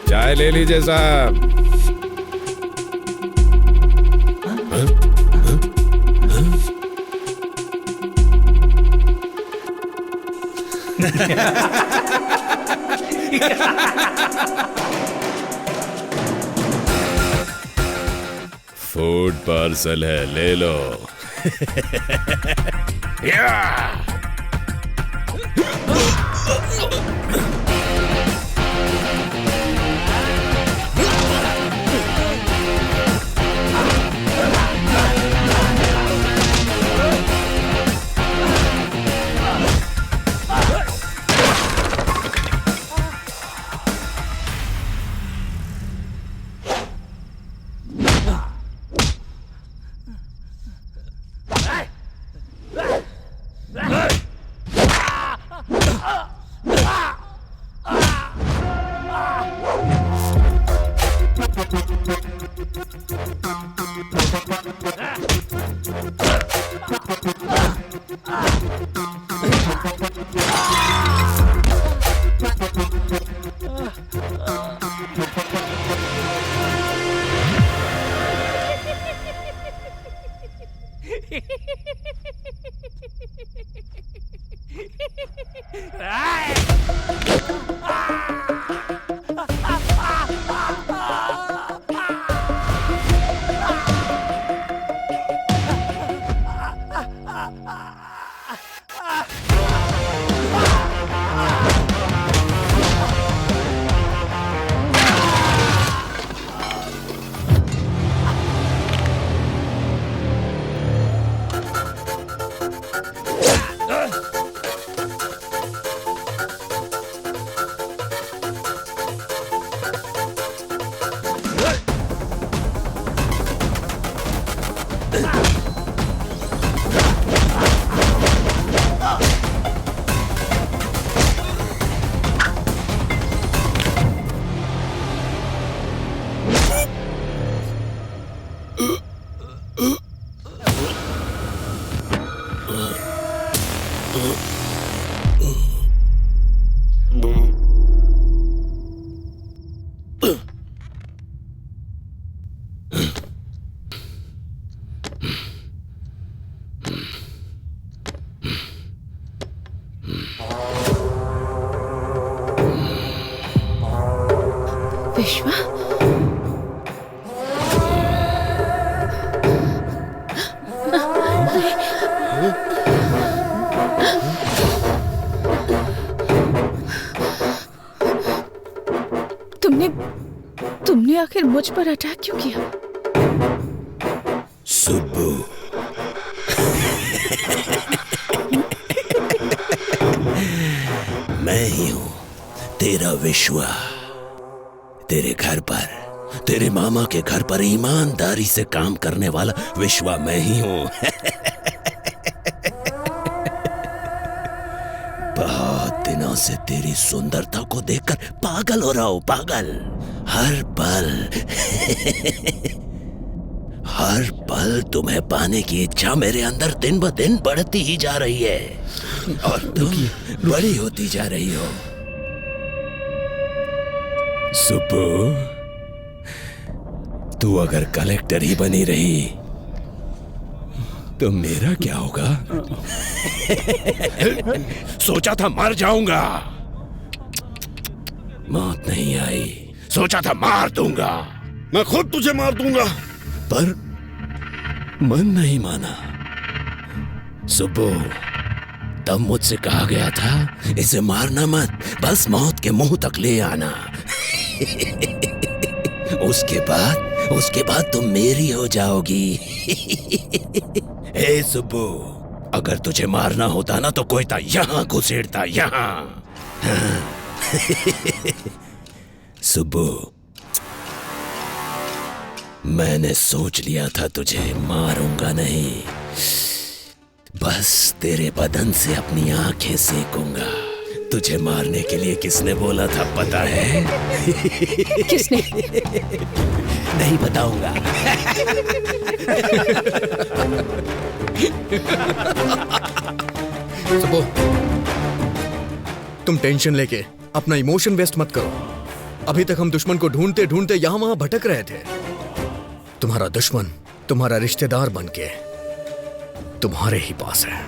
चाय ले लीजिए साहब। फूड पार्सल है, ले लो। विश्वा, तुमने आखिर मुझ पर अटैक क्यों किया? सुब्बू, मैं ही हूं तेरा विश्वा। तेरे घर पर, तेरे मामा के घर पर ईमानदारी से काम करने वाला विश्वा मैं ही हूं। बहुत दिनों से तेरी सुंदरता को देखकर पागल हो रहा हूं, पागल। हर पल तुम्हें पाने की इच्छा मेरे अंदर दिन ब दिन बढ़ती ही जा रही है और तुम बड़ी होती जा रही हो। सुब्बू, तू अगर कलेक्टर ही बनी रही तो मेरा क्या होगा? सोचा था मर जाऊंगा, मौत नहीं आई। सोचा था मार दूंगा, मैं खुद तुझे मार दूंगा, पर मन नहीं माना। सुब्बू, तब मुझसे कहा गया था इसे मारना मत, बस मौत के मुंह तक ले आना। उसके बाद तुम मेरी हो जाओगी। हे सुब्बू, अगर तुझे मारना होता ना तो कोई था यहां घुसेड़ता, यहां। सुब्बू, मैंने सोच लिया था तुझे मारूंगा नहीं, बस तेरे बदन से अपनी आंखें सेकूंगा। तुझे मारने के लिए किसने बोला था पता है? किसने? नहीं बताऊंगा। सुबो, तुम टेंशन लेके अपना इमोशन वेस्ट मत करो। अभी तक हम दुश्मन को ढूंढते ढूंढते यहां वहां भटक रहे थे। तुम्हारा दुश्मन तुम्हारा रिश्तेदार बनके तुम्हारे ही पास है।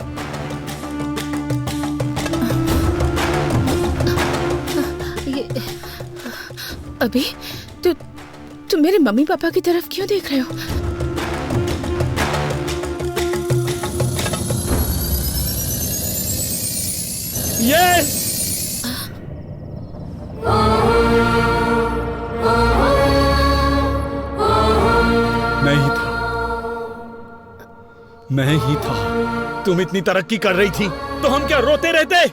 अभी तुम मेरे मम्मी पापा की तरफ क्यों देख रहे हो? यस मैं ही था, मैं ही था। तुम इतनी तरक्की कर रही थी तो हम क्या रोते रहते?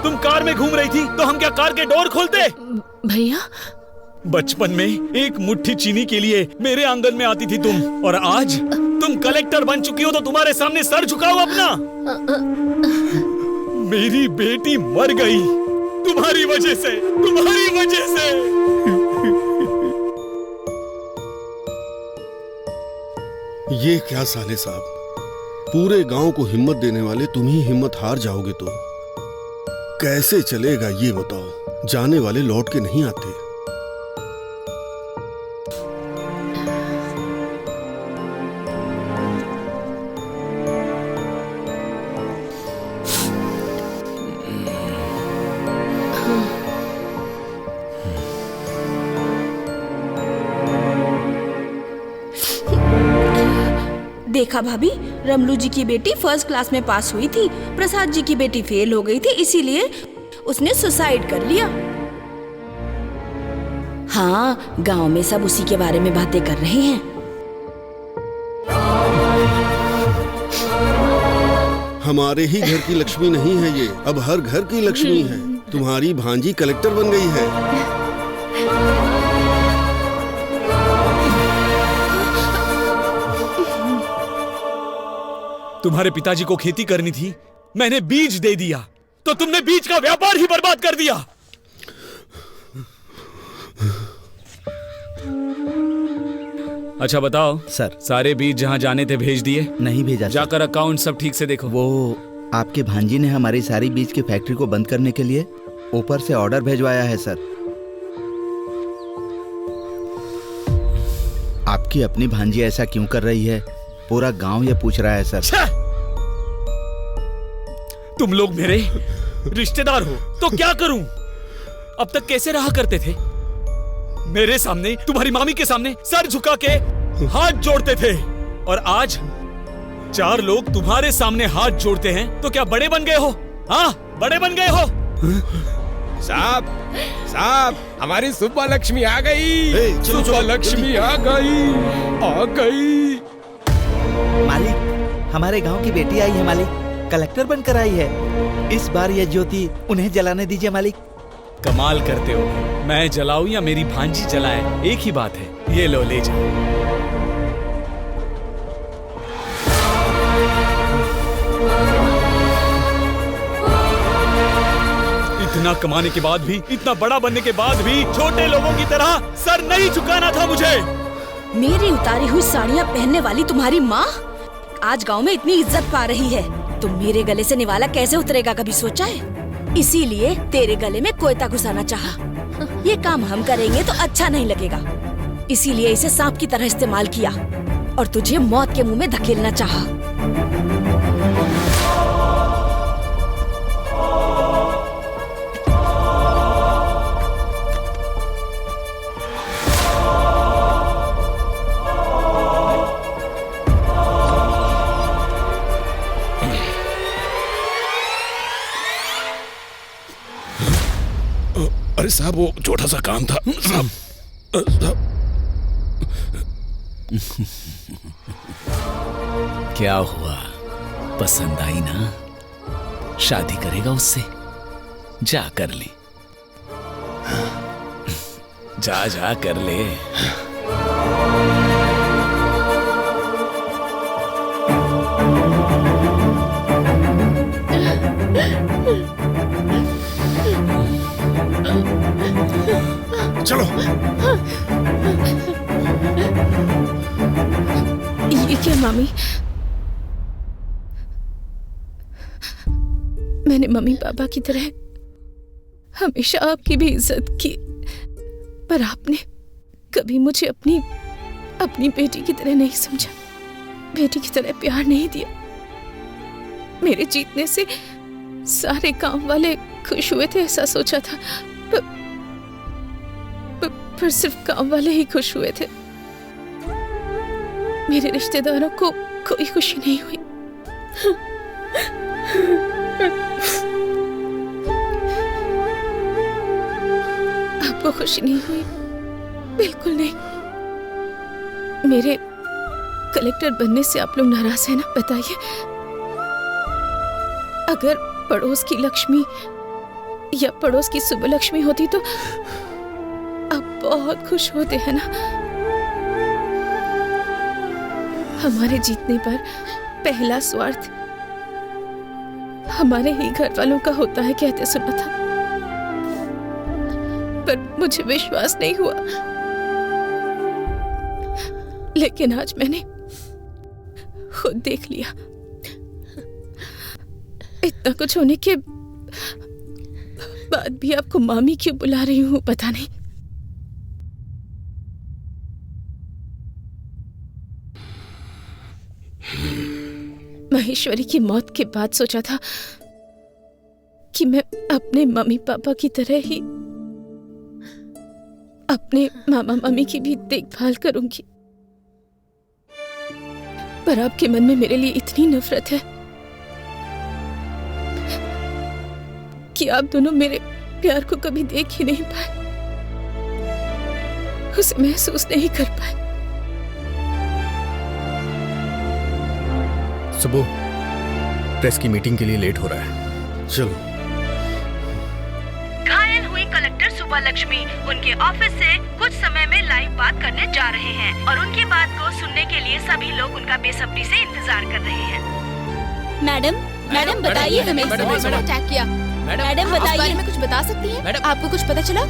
तुम कार में घूम रही थी तो हम क्या कार के डोर खोलते? भैया, बचपन में एक मुट्ठी चीनी के लिए मेरे आंगन में आती थी तुम, और आज तुम कलेक्टर बन चुकी हो तो तुम्हारे सामने सर झुकाओ अपना। मेरी बेटी मर गई तुम्हारी वजह से, तुम्हारी वजह से। ये क्या साले साहब, पूरे गांव को हिम्मत देने वाले तुम ही हिम्मत हार जाओगे तो कैसे चलेगा ये बताओ? जाने वाले लौट के नहीं आते। देखा भाभी, रमलू जी की बेटी फर्स्ट क्लास में पास हुई थी, प्रसाद जी की बेटी फेल हो गई थी, इसीलिए उसने सुसाइड कर लिया। हाँ, गांव में सब उसी के बारे में बातें कर रहे हैं। हमारे ही घर की लक्ष्मी नहीं है ये, अब हर घर की लक्ष्मी है। तुम्हारी भांजी कलेक्टर बन गई है। तुम्हारे पिताजी को खेती करनी थी, मैंने बीज दे दिया तो तुमने बीज का व्यापार ही बर्बाद कर दिया। अच्छा बताओ सर, सारे बीज जहां जाने थे भेज दिए? नहीं भेजा। जाकर अकाउंट सब ठीक से देखो। वो आपके भांजी ने हमारी सारी बीज की फैक्ट्री को बंद करने के लिए ऊपर से ऑर्डर भेजवाया है सर। आपकी अपनी भांजी ऐसा क्यों कर रही है, पूरा गांव ये पूछ रहा है सर। तुम लोग मेरे रिश्तेदार हो तो क्या करूं? अब तक कैसे रहा करते थे? मेरे सामने, तुम्हारी मामी के सामने सर झुका के हाथ जोड़ते थे, और आज 4 लोग तुम्हारे सामने हाथ जोड़ते हैं तो क्या बड़े बन गए हो? हाँ, बड़े बन गए हो? साहब, साहब, हमारी सुब्बा लक्ष्मी आ गई। सुब्बा लक्ष्मी आ गई, आ गई। मालिक, हमारे गांव की बेटी आई है मालिक, कलेक्टर बनकर आई है। इस बार ये ज्योति उन्हें जलाने दीजिए मालिक। कमाल करते हो, मैं जलाऊं या मेरी भांजी जलाए, एक ही बात है। ये लो, ले जाओ। इतना कमाने के बाद भी, इतना बड़ा बनने के बाद भी छोटे लोगों की तरह सर नहीं झुकाना था मुझे। मेरी उतारी हुई साड़ियाँ पहनने वाली तुम्हारी माँ आज गांव में इतनी इज्जत पा रही है, तो मेरे गले से निवाला कैसे उतरेगा, कभी सोचा है? इसीलिए तेरे गले में कोयता घुसाना चाहा। ये काम हम करेंगे तो अच्छा नहीं लगेगा, इसीलिए इसे सांप की तरह इस्तेमाल किया और तुझे मौत के मुंह में धकेलना चाहा। अरे साहब, वो छोटा सा काम था साहब। क्या हुआ, पसंद आई ना? शादी करेगा उससे? जा कर ले, जा जा कर ले। चलो। ये क्या मामी? मैंने मम्मी पापा की तरह हमेशा आपकी भी इज्जत की, पर आपने कभी मुझे अपनी बेटी की तरह नहीं समझा, बेटी की तरह प्यार नहीं दिया। मेरे जीतने से सारे गांव वाले खुश हुए थे ऐसा सोचा था, पर सिर्फ गांव वाले ही खुश हुए थे। मेरे रिश्तेदारों को कोई खुशी नहीं हुई। आपको खुशी नहीं हुई? बिल्कुल नहीं। मेरे कलेक्टर बनने से आप लोग नाराज हैं ना? बताइए। अगर पड़ोस की लक्ष्मी या पड़ोस की सुबलक्ष्मी होती तो आप बहुत खुश होते हैं ना? हमारे जीतने पर पहला स्वार्थ हमारे ही घर वालों का होता है कहते सुना था, पर मुझे विश्वास नहीं हुआ। लेकिन आज मैंने खुद देख लिया। इतना कुछ होने के बाद भी आपको मामी क्यों बुला रही हूँ पता नहीं। महेश्वरी की मौत के बाद सोचा था कि मैं अपने मम्मी पापा की तरह ही अपने मामा मम्मी की भी देखभाल करूंगी, पर आपके मन में मेरे लिए इतनी नफरत है कि आप दोनों मेरे प्यार को कभी देख ही नहीं पाए, उसे महसूस नहीं कर पाए। सुबह प्रेस की मीटिंग के लिए लेट हो रहा है, चलो। घायल हुई कलेक्टर सुबलक्ष्मी उनके ऑफिस से कुछ समय में लाइव बात करने जा रहे हैं और उनकी बात को सुनने के लिए सभी लोग उनका बेसब्री से इंतजार कर रहे हैं। मैडम बताइए हमें अटैक किया। मैडम इस बताइए। बारे में कुछ बता सकती हैं? आपको कुछ पता चला?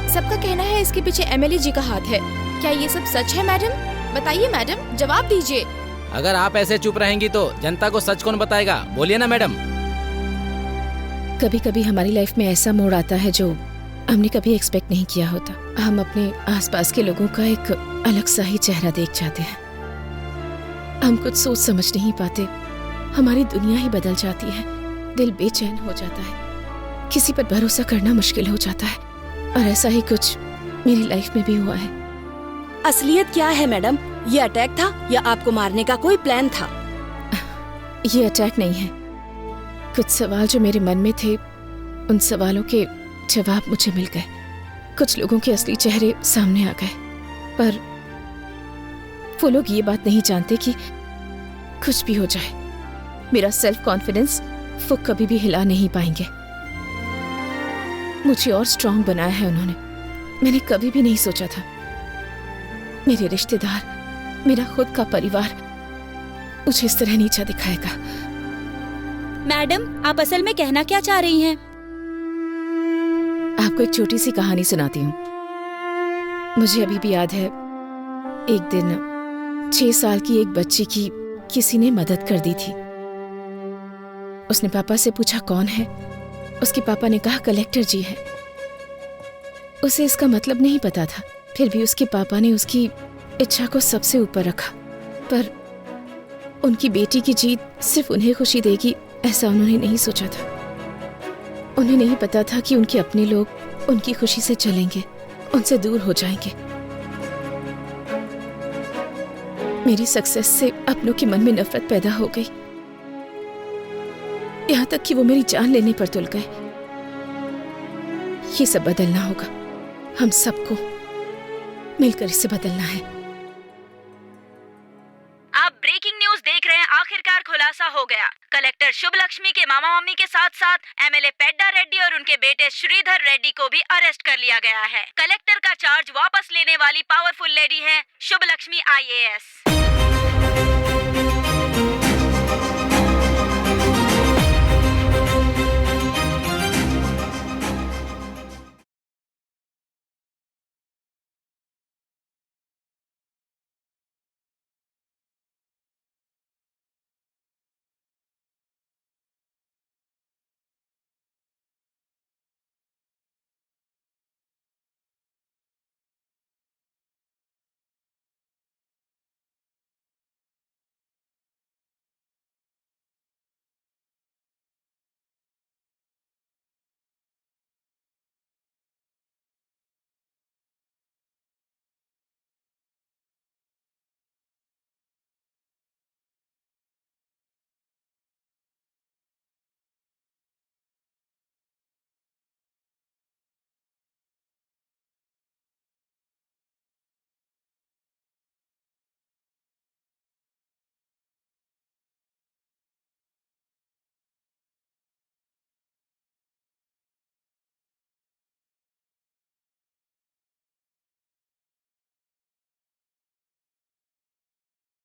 सबका कहना है इसके पीछे एमएलए जी का हाथ है। क्या ये सब सच है मैडम? बताइए मैडम, जवाब दीजिए। अगर आप ऐसे चुप रहेंगी तो जनता को सच कौन बताएगा? बोलिए ना मैडम। कभी कभी हमारी लाइफ में ऐसा मोड़ आता है जो हमने कभी एक्सपेक्ट नहीं किया होता। हम अपने आसपास के लोगों का एक अलग सा ही चेहरा देख जाते हैं। हम कुछ सोच समझ नहीं पाते, हमारी दुनिया ही बदल जाती है, दिल बेचैन हो जाता है, किसी पर भरोसा करना मुश्किल हो जाता है। और ऐसा ही कुछ मेरी लाइफ में भी हुआ है। असलियत क्या है मैडम? ये अटैक था या आपको मारने का कोई प्लान था? ये अटैक नहीं है। कुछ सवाल जो मेरे मन में थे, उन सवालों के जवाब मुझे मिल गए। कुछ लोगों के असली चेहरे सामने आ गए, पर वो लोग ये बात नहीं जानते कि कुछ भी हो जाए, मेरा सेल्फ कॉन्फिडेंस वो कभी भी हिला नहीं पाएंगे। मुझे और स्ट्रांग बनाया है उन्होंने। मैंने कभी भी नहीं सोचा था मेरे रिश्तेदार, मेरा खुद का परिवार मुझे इस तरह नीचा दिखाएगा। मैडम, आप असल में कहना क्या चाह रही हैं? आपको एक छोटी सी कहानी सुनाती हूँ। मुझे अभी भी याद है, एक दिन 6 साल की एक बच्ची की किसी ने मदद कर दी थी। उसने पापा से पूछा कौन है। उसके पापा ने कहा कलेक्टर जी है। उसे इसका मतलब नहीं पता था, फिर भी उसके पापा ने उसकी इच्छा को सबसे ऊपर रखा। पर उनकी बेटी की जीत सिर्फ उन्हें खुशी देगी ऐसा उन्होंने नहीं सोचा था। उन्हें नहीं पता था कि उनके अपने लोग उनकी खुशी से चलेंगे, उनसे दूर हो जाएंगे। मेरी सक्सेस से अपनों के मन में नफरत पैदा हो गई, यहाँ तक कि वो मेरी जान लेने पर तुल गए। ये सब बदलना होगा, हम सबको मिलकर इसे बदलना है। आप ब्रेकिंग न्यूज देख रहे हैं। आखिरकार खुलासा हो गया। कलेक्टर शुभलक्ष्मी के मामा मम्मी के साथ साथ एमएलए पेड्डा रेड्डी और उनके बेटे श्रीधर रेड्डी को भी अरेस्ट कर लिया गया है। कलेक्टर का चार्ज वापस लेने वाली पावरफुल लेडी है शुभलक्ष्मी IAS।